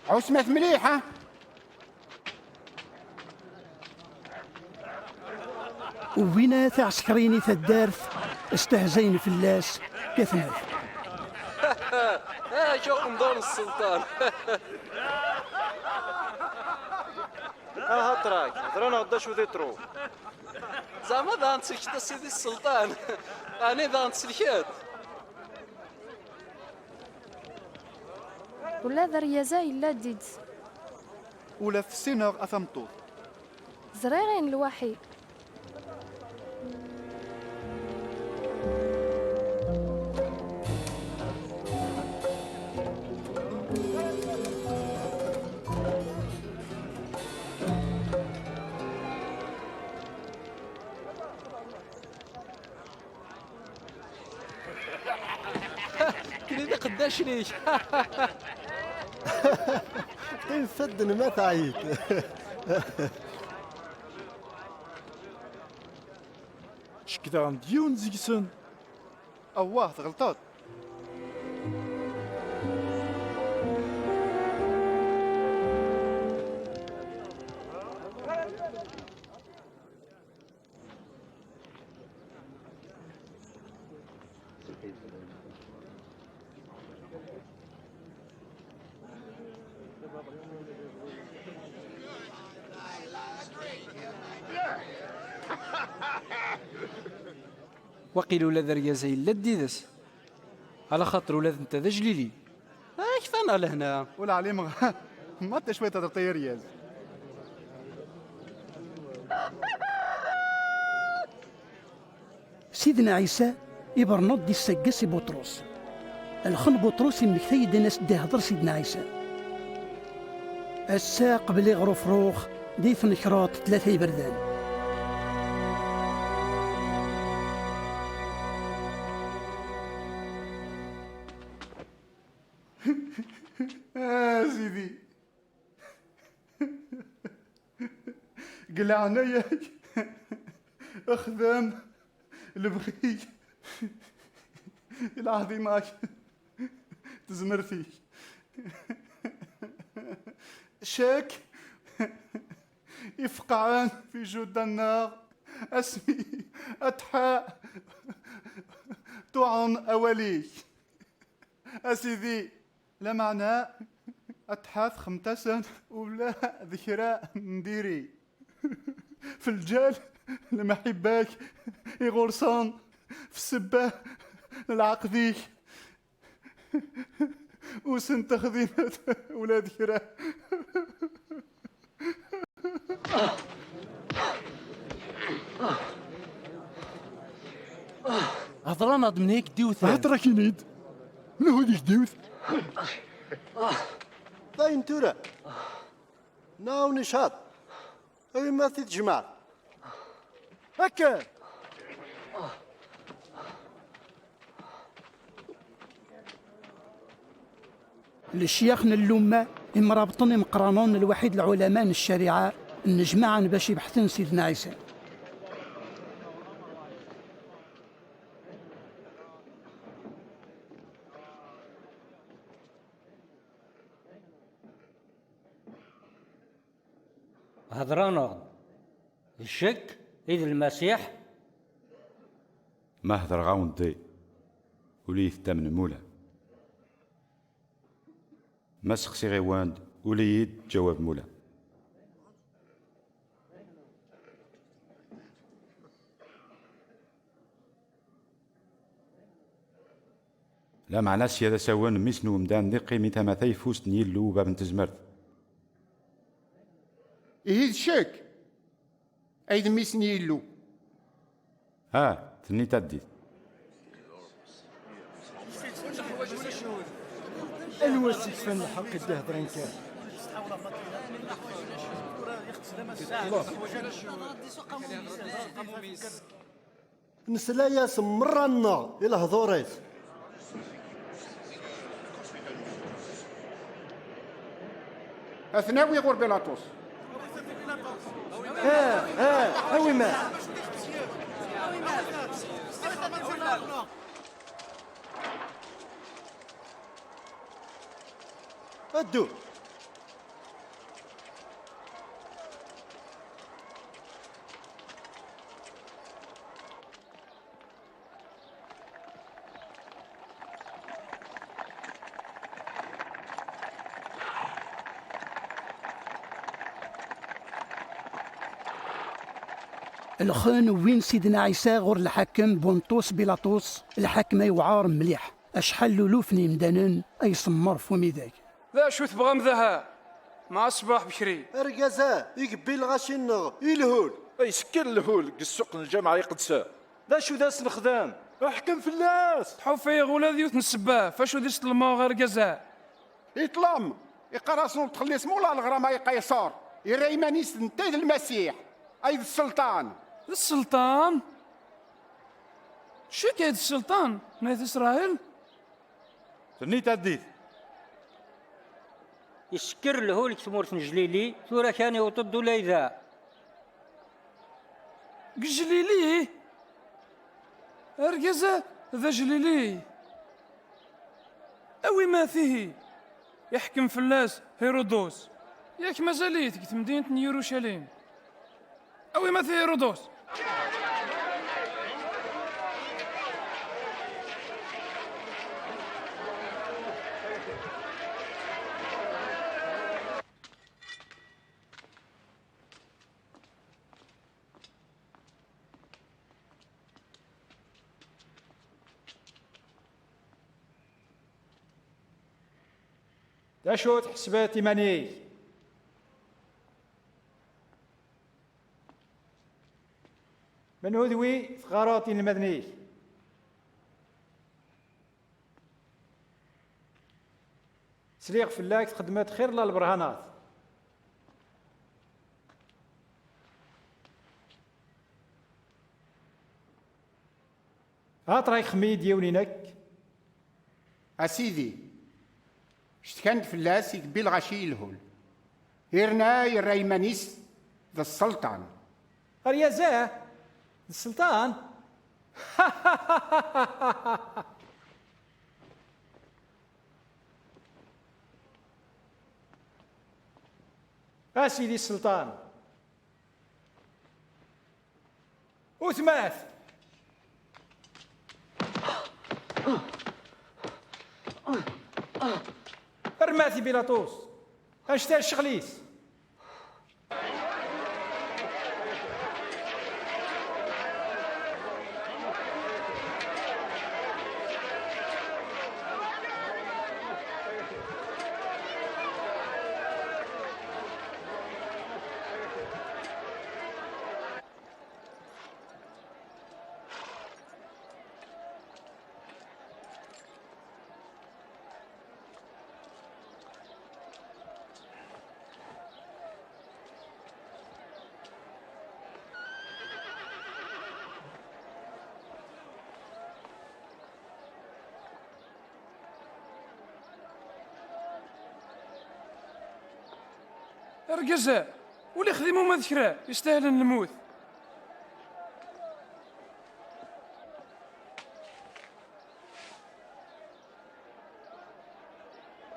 عسمت مليحة.
وبينا تاع عسكريني تدارث استهزين فلاس كثمر.
شوكم دون السلطان.
هاتراك هضرنا غدا شو ذيترو.
زعما دا نتسلكت سيدي السلطان. أنا دا نتسلكت.
ولا ذريازا إلا ديد
ولا في السيناغ أثمطوط
زريغين الوحي.
كني قداش ليش.
تنفدن ما تعيط.
شكدا عند ديون زيكسن.
أواه غلطات.
وقيل ولا ذريازا إلا ديدس على خاطر ولاد انت ذا جليلي.
كيف أنا لهنا؟
ولا عليه ما انت شويه هذا طير ياز.
سيدنا عيسى يبرنض دي السقاس بطرس. الخن بطرس مكتيد ناس دهضر سيدنا عيسى. الساق بلي غروف روخ ديث نكراط 3 يبردان.
سيدي قلعنا ياك اخذام البغي العظيمات تزمر فيك شاك يفقعان في جود النار اسمي اتحاء طعن اوليك اسيدي لا معنى أتحاث 5 سنة ولا ذكرى نديري في الجال لما حباك يغرصان في السبة العقدي وسنت خذيمة ولا ذكرى.
هضرانا ضمنيك ديوث.
هاترا كينيد منو هذيك ديوث؟
باين تورا ناو نشاط اي ما تتجمع
هكا
الشيخ اللومة مرابطن مقرانون الوحيد العلماء الشريعة نجمعا باش يبحثن سيدنا عيسى.
هضرانا الشك إذ المسيح
ما هضر غاوندي وليث تامن مولا ما سقسي غيواند وليد جواب مولا. لا معنى سيادة سوان ميسنو مدان دي قيمتها ما ثيفوس نيلو باب انتزمرت
إيه الشك أيد ميسني يلو
ها ثني تديت
الوسيط فن الحق الدهضرين كان نسلايا سمرنا إلى هضوريت
أثناوي غور بيلاطوس
أوي ما أدو
الخان وين سيدنا عيسى غور الحاكم بونطوس بيلاطوس الحاكم يوعار مليح اشحال لولوفني مدانن اي سمر فمي ذاك
ذا شو تبغى مذاها مع الصباح بكري
رقازا يقبل الغاشين يلهول
يسكن الهول السوق الجامعة يقدسها
ذا شو ذا الخدام احكم في الناس
تحوف في غولا ذيوت نسباه فاشو ديست الماء غير قزا
يطلم يقراسون تخليس مولا الغرام اي قيصر يريمانيس نتاي المسيح ايد السلطان
السلطان شو كايد السلطان نايت اسرائيل
ثني تديت
يسكر له لك ثمورة جليلي ثورة كان يوطد ليذا
جليلي ارجزة ذا جليلي اوي ما فيه يحكم فلاس هيرودوس ياك مازاليتك في مدينة يروشاليم اوي ما فيه هيرودوس
داشوت حسباتي ماني من هذوي ثغراتي المدني سليق فلاك خدمات خير لا البرهانات هاتراي خميد يونينك
اسيدي شتكنت فلاس يقبل الغاشي الهول يرنا يريمانيس ذا السلطان
ريازاه السلطان سيدي السلطان وثماث ارماتي بيلاطوس اشتا الشغليس
ارجزة واللي خدموا ما ذكراه يستاهل الموت.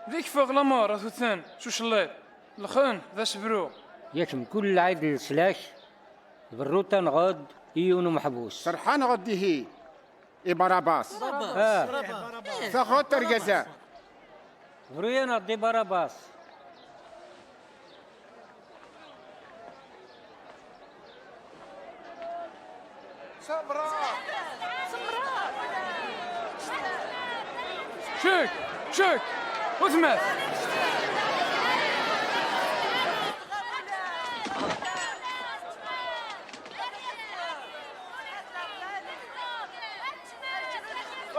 ذيك فوق لامار ثوثان شو شليط الخان ذا سبرو
ياك من كل عيد السلاش بروتا نغاد ايونو محبوس
سرحان غديه باراباس ثاخوت ترقزا
بريانا دي باراباس
شك وثمات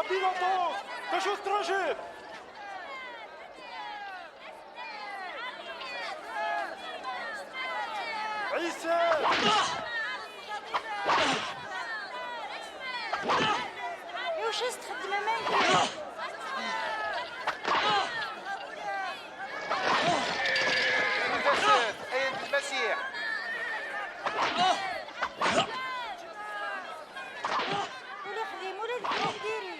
Pilotos, cachorro estrangeiro! عيسى!
واش تخدم امامك؟
أيد المسيح
ولا خديم ولا ديري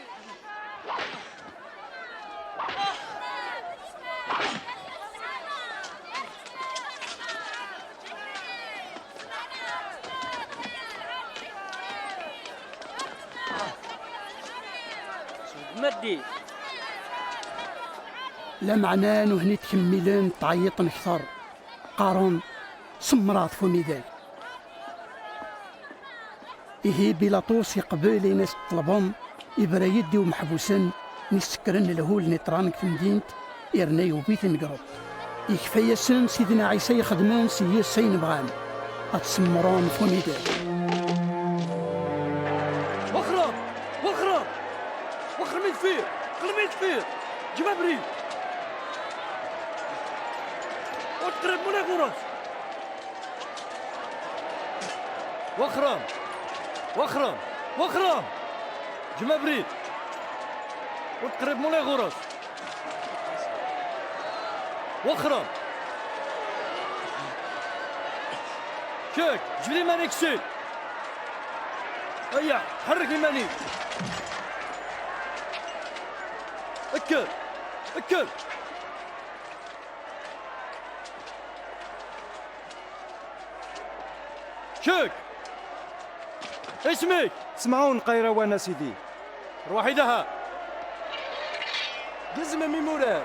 مدي
لا معناه هني تكملين تعيط نكثر قارون سمرات فميداي إيه بيلاطوس يقبل ناس طلبهم يبرا يدي ومحبوسن نسكرن الهول نترانك في مدينة إرناي وبيت نقرب يكفي سن سيدنا عيسى يخدمون سيس سين بغان أتسمرون فميداي
وخر ميت فيه جبابري وتقرب مولا غرف وخرام جمابري وتقرب مولا غرف وخرام شاك جبلي مانيك سيد هيا حرك المانيك اكل شك اسمك
سمعون قيروان سيدي
روحي دها جزمة من موراه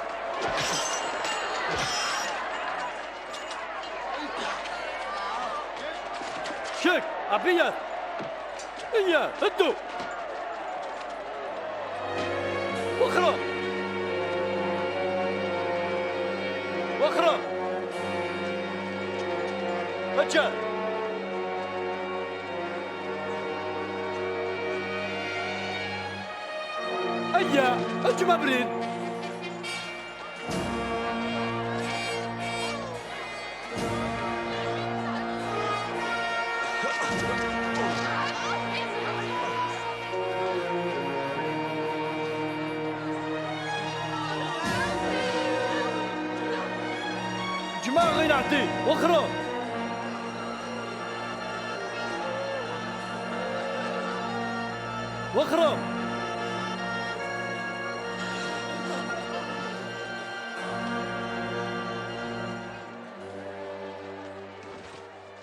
شك عبيات إياه هدو وخرا رجال أيا الجمابرين جماعة غير عدي وخرا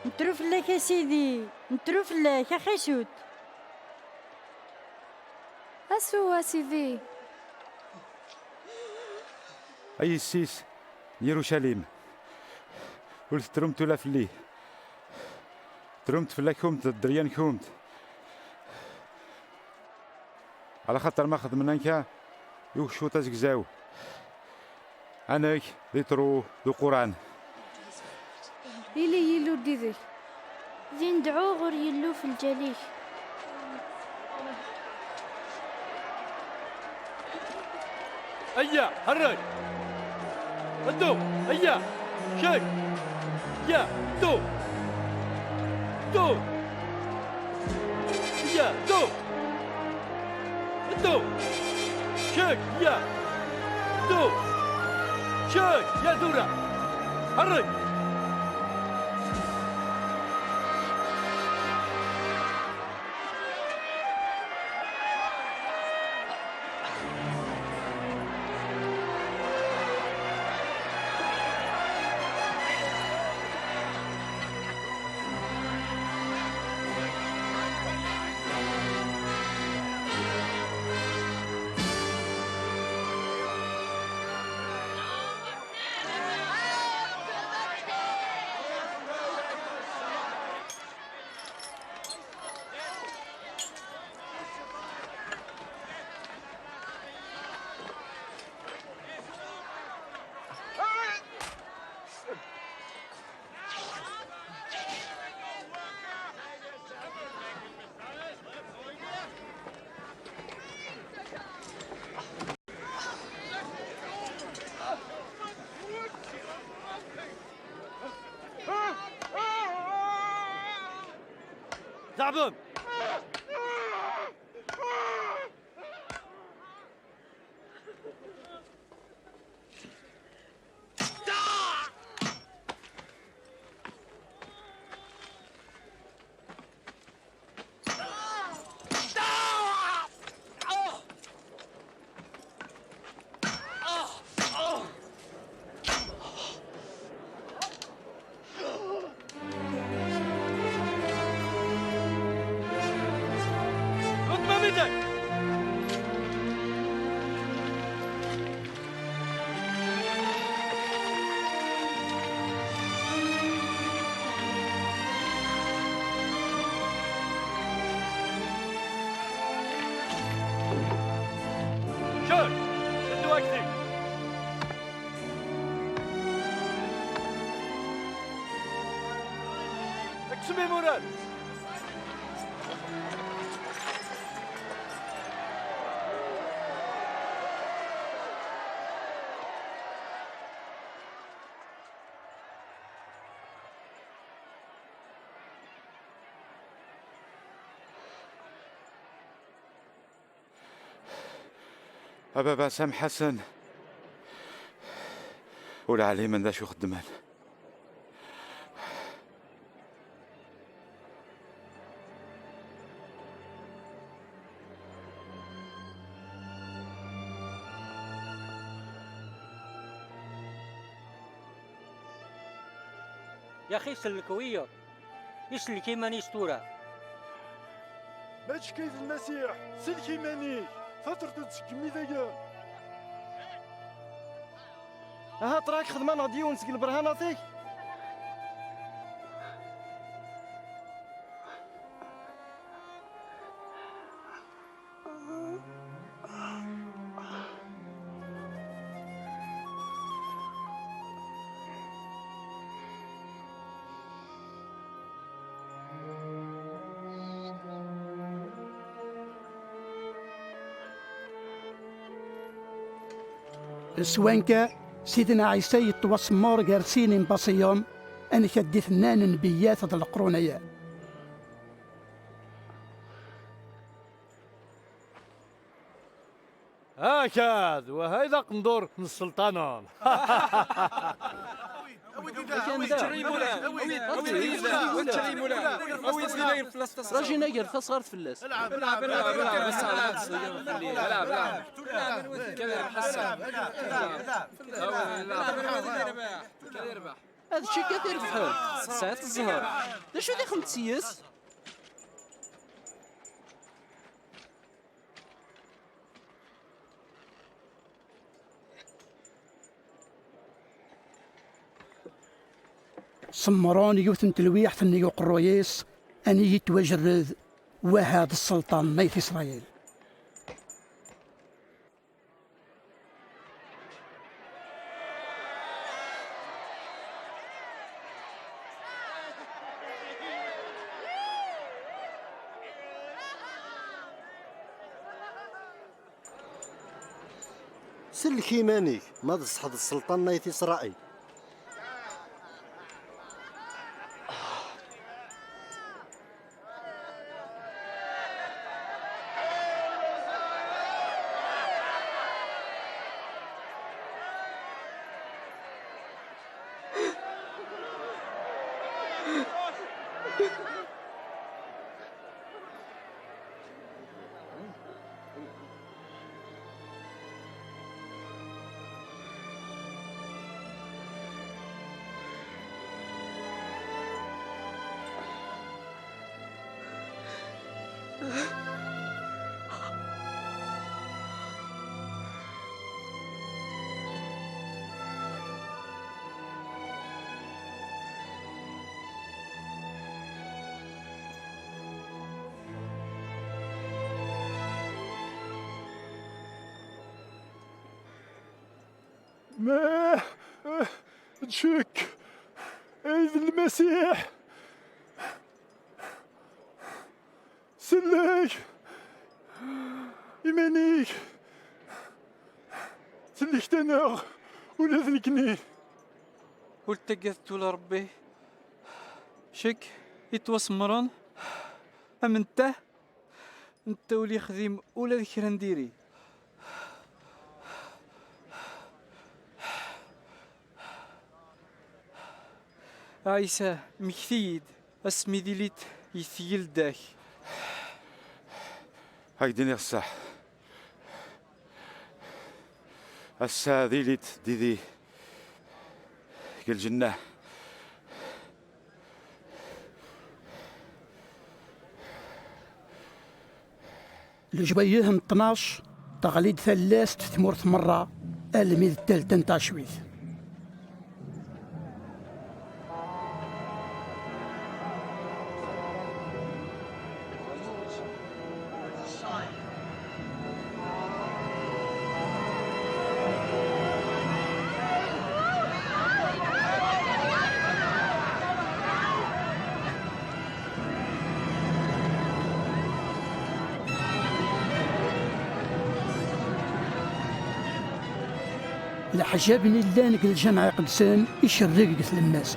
نتروف لك يا سيدي نتروف لك يا خيشوت
أسوا سيدي
أي السيس يروشاليم قلت ترمت ولا فلي ترمت فلا كومت الدريان كومت على خاطر ما خدمناك يوشو تزكزاو أنا ذي ترو ذو قرآن
إلي يلو ديذي
ذي ندعو غير يلو في الجليل
أيا حرك ادو أيا شك يا دو يا دو شك يا دو شك يا دورة حرك لعبهم. شوف شدوا وقتي. اكسبي مراد.
أبا باسم حسن ولا علي من ذا شو خدمان.
يا أخي سلكوية يسلكي ماني ستورة.
ما تشكيت المسيح سلكي ماني فترة تسكمي ذاك.
ها تراك خدمة ناضي ونسق البرهاناتي.
سوانكا سيدنا عيسى يتوسمور جارسين باسيوم أن كدي ثنان نبيات هاد القرونية.
هكذا وهذا قندور من السلطنة.
راجي ناقر فصغرت فلاس.
العب العب العب العب بس على العب العب
هذا الشيء كثير بحال ساعات الزهر. دا شو ذي خمسيس؟
سمرون يوثن تلويح ثنيو قرويس أن يتوجرد وهذا السلطان ميت إسرائيل.
سلكي مانيك ما تصحد السلطان ميت إسرائيل.
ما تشك عيد المسيح سلك إيمانيك سلك تناغ ولا ذنكني
والتقثت لربي شك يتوسمرن أم انت ولي خديم ولا ذكرى نديري. عيسى مكثيد اسمي ديليت يثيل داك.
هايديني الصح السا ديليت ديدي الجنة.
الجويه 12 تغليد ثلاث ثمورة مرة الميد الثالثة نتاع شويث. الحجابني اللانك الجامع قدسان يشرق قتل الناس.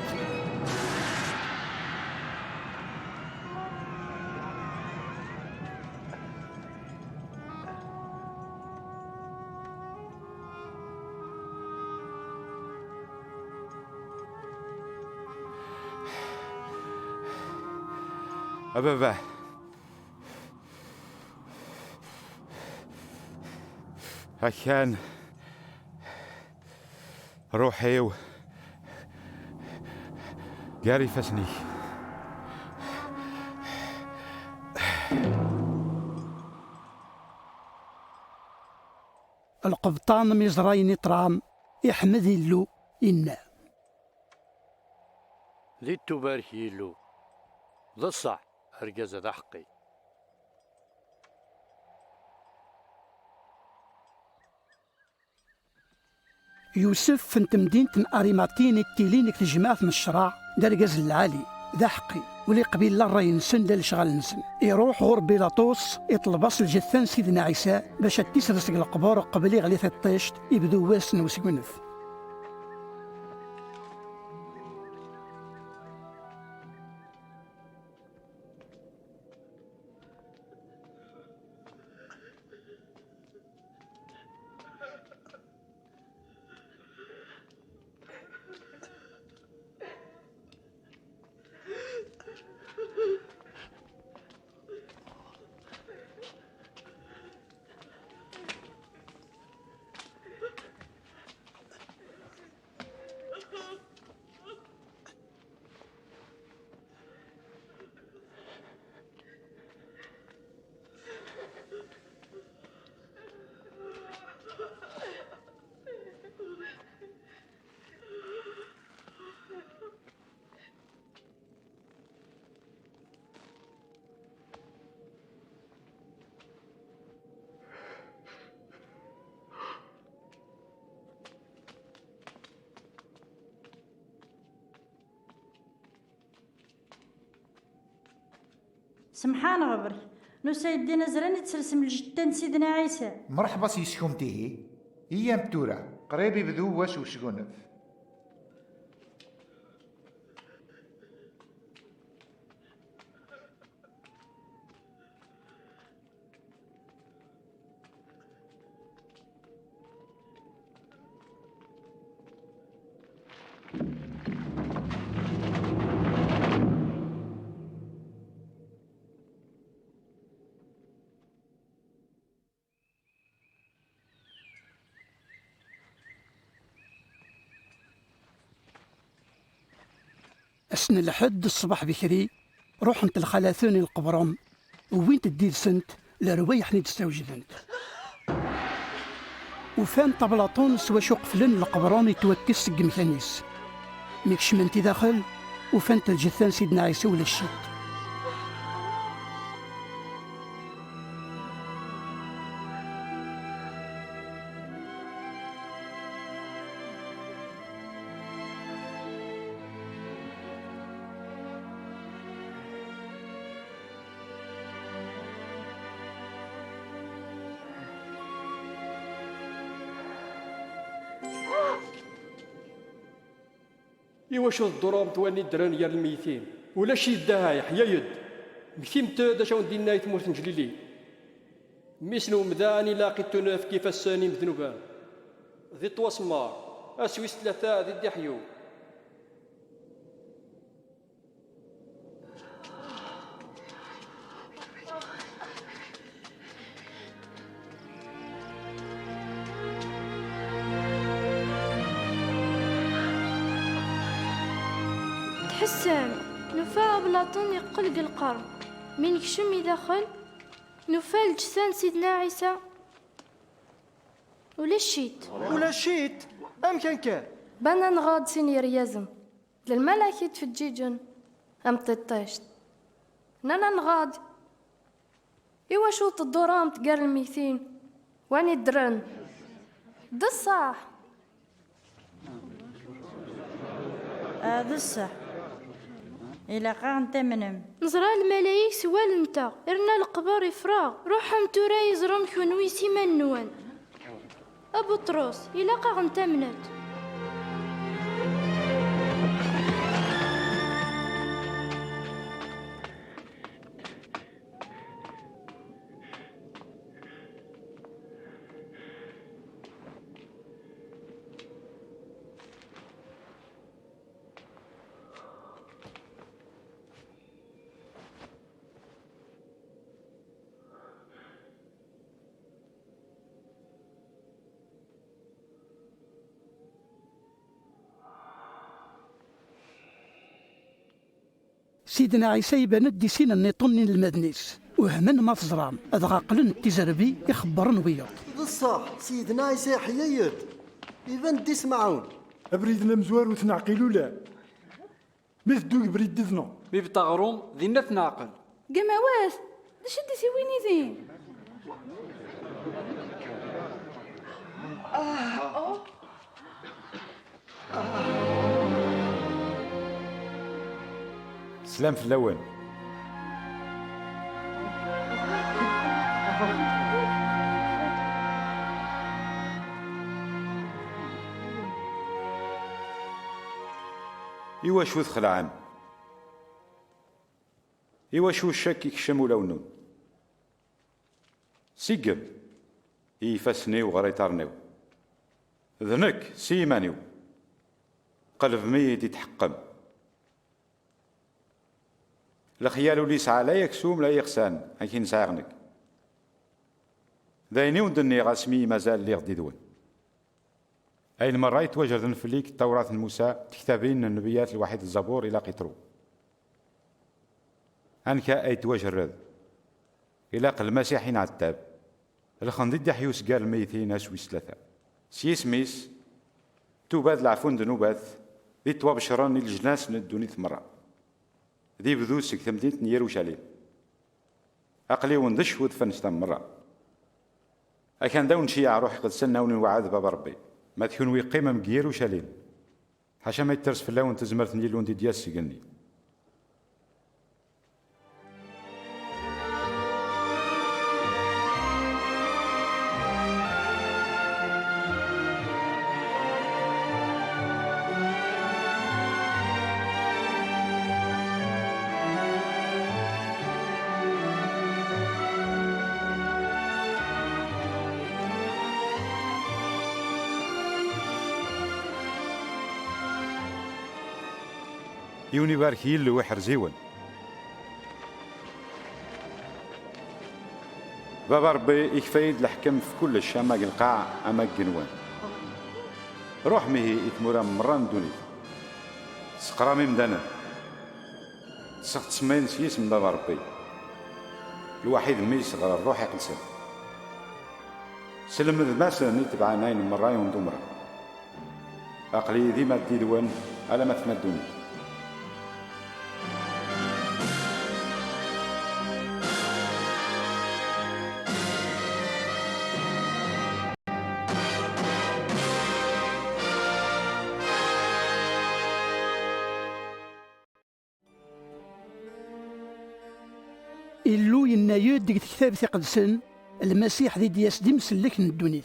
أبابا هكان روحي قاري فسني.
القبطان مزراين طرام يحمد اللو إنا
لي تباركي له ذا الصح هرقزة ذا حقي.
يوسف فنت مدينة أريماتين التيلينك تجماعة من الشراع درقز العالي ذا حقي ولي قبيل لا راي نسن لا الشغال نسن يروح غور بيلاطوس يطلباس الجثان سيدنا عيسى باش تيسرسق القبور قبل يغلي الطيشت يبدو واسن وسكنف.
سمحان غبرك نو سيدي نزران يتسلسم الجتان سيدنا عيسى.
مرحبا سي سكونتيه ايام تورا قريب يبدو واش وشكونف.
أسن الحد الصباح بكري روح انت الخلاثوني القبران وين تدير سنت لروايح نيد استوجدنت وفان طبلاطون سوا شو قفلن القبران يتوكس سق مكانيس ميكش منتي داخل وفانت الجثان سيدنا عيسى ولا الشد.
إواش الضرام تواني الدران يا الميتين ولا شي داها يحيى يد
مكتمت دا شاون دينا يتموت نجليلي مثل مداني لاقيتنا في كيف الساني مذنوبان ذي تواسمار اسويس ثلاثة ذي الدحيو.
تحسن نفا بلاطون يقلق القرن من يكشم يدخل نفا الجسان سيدنا عيسى ولا الشيت
ام كان
بانا نغاد سينير يزم للملكة في الجيجن ام تطيشت نانا نغاد ايوا شو الدورام تقال الميتين واني درن ده الصح
هذا الصح إلا قاعد تمنم
نزرع الملايك سوال انت ارنا القبر فراغ روحهم تورا يزرم كونوي سيمان نوان ابو طروس إلا قاعد تمنت
سيدنا عيسى يبان دي سين النيطون المدنيس وهمن ما تزرام اذ غاقلن التزربي يخبرن وياض
بصح سيدنا عيسى حيايد يبان دي سمعون
ابريدنا مزوار وتنعقلوا لا مثل دوك بريد دذنو
بيب تغروم ذي تنعقل
قماواس ليش دي سويني ذين
سلام في اللون. إوا شو خلعان إوا شو الشك يكشم ولا ونون سيقم يفسني وغريطارنيو ذنك سيمانيو قلب ميت يتحقم الخيال اللي يسعى لا يكسوم لا يخسان هكي نساغنك دايني ودني غاسمي مازال اللي غدي دون أي المرة يتوجد فليك التوراة موسى تكتابين النبيات الوحيد الزبور إلى قطرو أنك أي توجرد إلى قل المسيحين عتاب الخنديد يحيوس قال الميتين أسويس ثلاثة سيسميس توباد العفون دنوبات ذي توابشران الجناس من الدوني ثمرة ذي بذوسك ثمدينة يروشاليم أقلي وندش ودفنستان مرة أكان داون شيع روحي قد سناوني وعاد باب ربي ما تكون ويقيمة مقير وشالين حاشا ما يترس في اللون تزمرت نيلون دي دياس سيقني يوني بارك يلو وحر زيون بابا ربي يكفيد الحكم في كل الشام القاع أما الجنوان روح مهي إثمورا مران دوني سقرامي مدانا سخت سمين سيس من بابا ربي الوحيد ميس غير الروح يقلسن سلم الماسة نتبع ناين مراي وندمرا أقلي ذي ما تديدوان على ما تمدوني
إلو ينايود ديك كتاب تقدسن المسيح ذي دياس دي مسلك الدنيا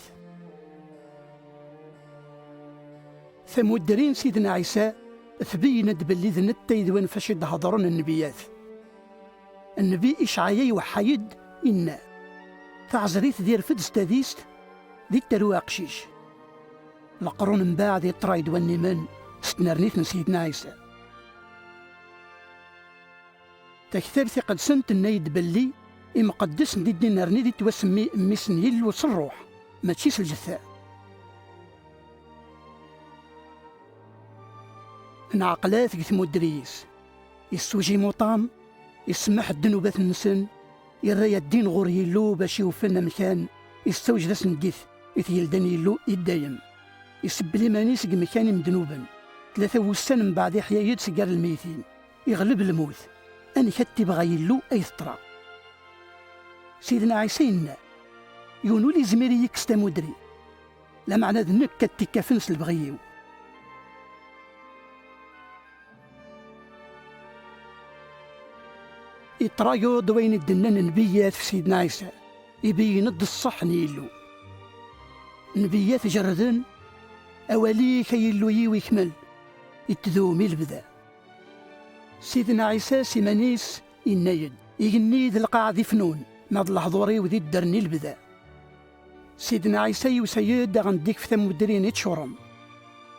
ثمودرين سيدنا عيسى تبين بلي ذنت يدوان فاش يهضرون النبيات النبي إشعيا وحيد إنا تعزريت دير فد ستاديست دي التروى قشيش القرون من بعد يطرايد والنمن ستنرنيت من سيدنا عيسى تكتبتي قد سنت النايد بلي مقدس ندي نرني دي توسمي ميسنيل وصروح ما تشيس الجثاء نعقلات قث مدريس يسوجي مطام يسمح الذنوبات النسن يرى الدين غور يلو باش يوفلنا مكان يستوجد اسم ديث يثيلدن يلو يدايم يسب لي مانيس مكان مذنوبا 3 وسان من بعد يحيا يد سكار الميتين يغلب الموت أنا كتي بغا يلو أي ثطرة سيدنا عيسى يونو لي زميري يكستا مدري لا معنى ذنك كتي كافنس البغيو يطرايو دوين الدنان نبيات في سيدنا عيسى يبين الصح نيلو نبيات جردن أولي كيلو يكمل يتذومي البدا سيدنا عيسى سيمانيس ينايد يغني ذي القاع فنون ناض الحضوري وذي الدرني البدا سيدنا عيسى يسيد غنديك في ثمودرين يتشورم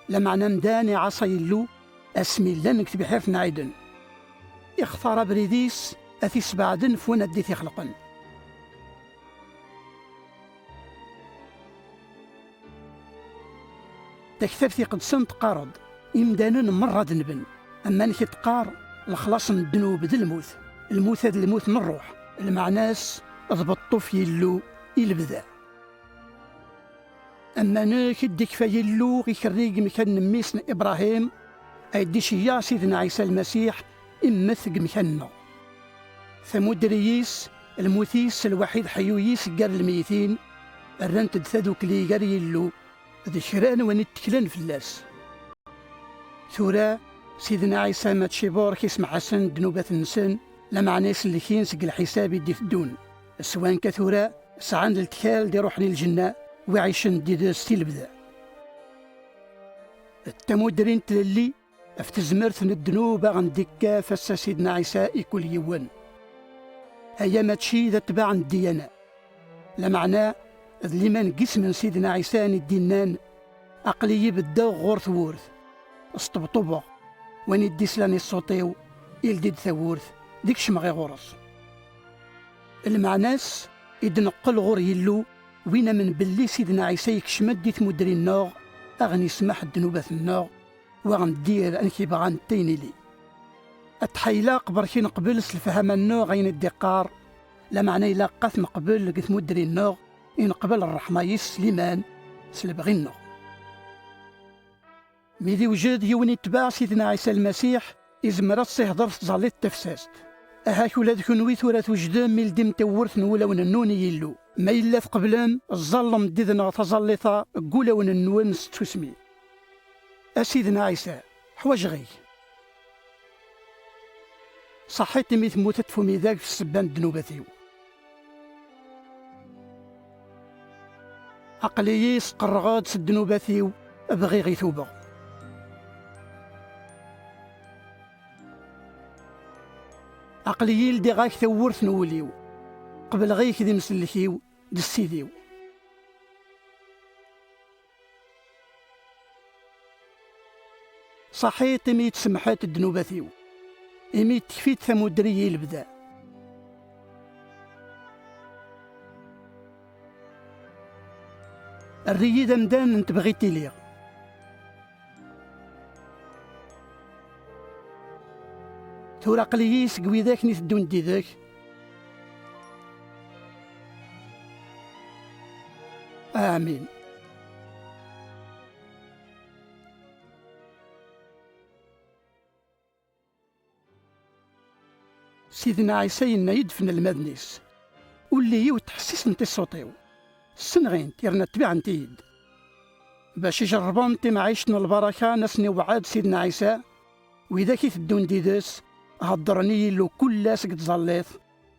لمعنى مداني عصا يلو اسمي لا نكتب حرفنا عيدن اختار بريديس اثي سبعدن فون اديث يخلقن تكتبتي قد سنت قارض إمدانا مرة ذنبن أما نكي تقار الخلاص من الذنوب ذي الموت هذا الموت من الروح المعناس اضبطو في يلو يلبدا أما ناكي ديك في يلو يكريق مكان ميسن إبراهيم أيدي شيا سيدنا عيسى المسيح إمثق مكاننا ثمودرييس الموثيس الوحيد حيويس قال الميتين الرنت دثادو كلي قال يلو ذي شران ونتكلن في اللاس ثورا سيدنا عيسى ما تشيبور كيسمع حسن ذنوبات النسان لمع ناس اللي كينسق الحساب يدي في الدون سواء كثورا سعان التكال دي روح للجنة وعيشن دي داستي البدا التمودرين تللي افتزمرت الذنوب غنديكا فسا سيدنا عيسى يكل يوان هيا ما تشي ذا تباع الديانة لمعنى اللي ما نقيس من سيدنا عيسى الدينان أقلي بداو غور ثورث اسطبطبة وين يدي سلاني الصوتيو يلديد ثورث ديك شمغي غورس المعناس يدنقل غور يلو وين من بلي سيدنا عيسى يكشمد دي ثمودري النوغ أغني سمح الذنوبات النوغ وغندير أنكي بغان تيني لي أتحيلاق بركي نقبل سلفهم النوغ غين الدقار لمعنى إلا قاث نقبل قث مدري النوغ ينقبل الرحمة يسليمان سلبغي النوغ ميدي وجد يوني تباع سيدنا عيسى المسيح إزمرا تصيهضر تزالي التفساست أهاك ولاد كنوي ثورة وجدان ميلدي متورث نولا وننوني يلو ما إلا قبلان الظلم ديدنا تظليطا قولا وننون ستوسمي أسيدنا عيسى حواج غي صحيت ميت موتت فمي ذاك في السبان دنوباتيو عقلي سقرغاد سدنوباتيو أبغي غي ثوبة عقلي لدي غاك ثورث نوليو قبل غيك دي مسلكيو دي السيديو صحيت ميت سمحات الدنوباتيو إميت تكفيت ثمودري البدا الريدة مدان انت بغيتي ليغ ثورا قليس قوي ذاك نيت الدون دي ذاك آمين سيدنا عيسى يدفن المدنيس واللي وتحسيس نتي الصوتيو السنغين تيرنا تبيع نتيد باش يجربون تي معيشنا البركة نسني وعاد سيدنا عيسى وإذا كي تدون ديدس هضرني لو كل لاس قد ظليت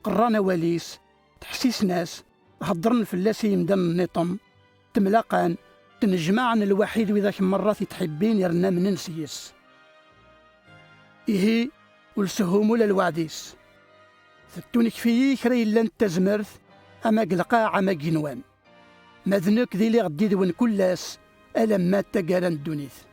قرانا وليس تحسيس ناس هضرن فلاس يمدن النطم تملاقان تنجمعن الوحيد وإذا مرات تحبين يرنا من نسيس إيه ولسهوم ولا الوعديس ثتونك فيه كري لان تزمرت أما قلقاع أما جنوان مذنك ذي لي غدي ذون كلاس ألم ما تقارن الدونيث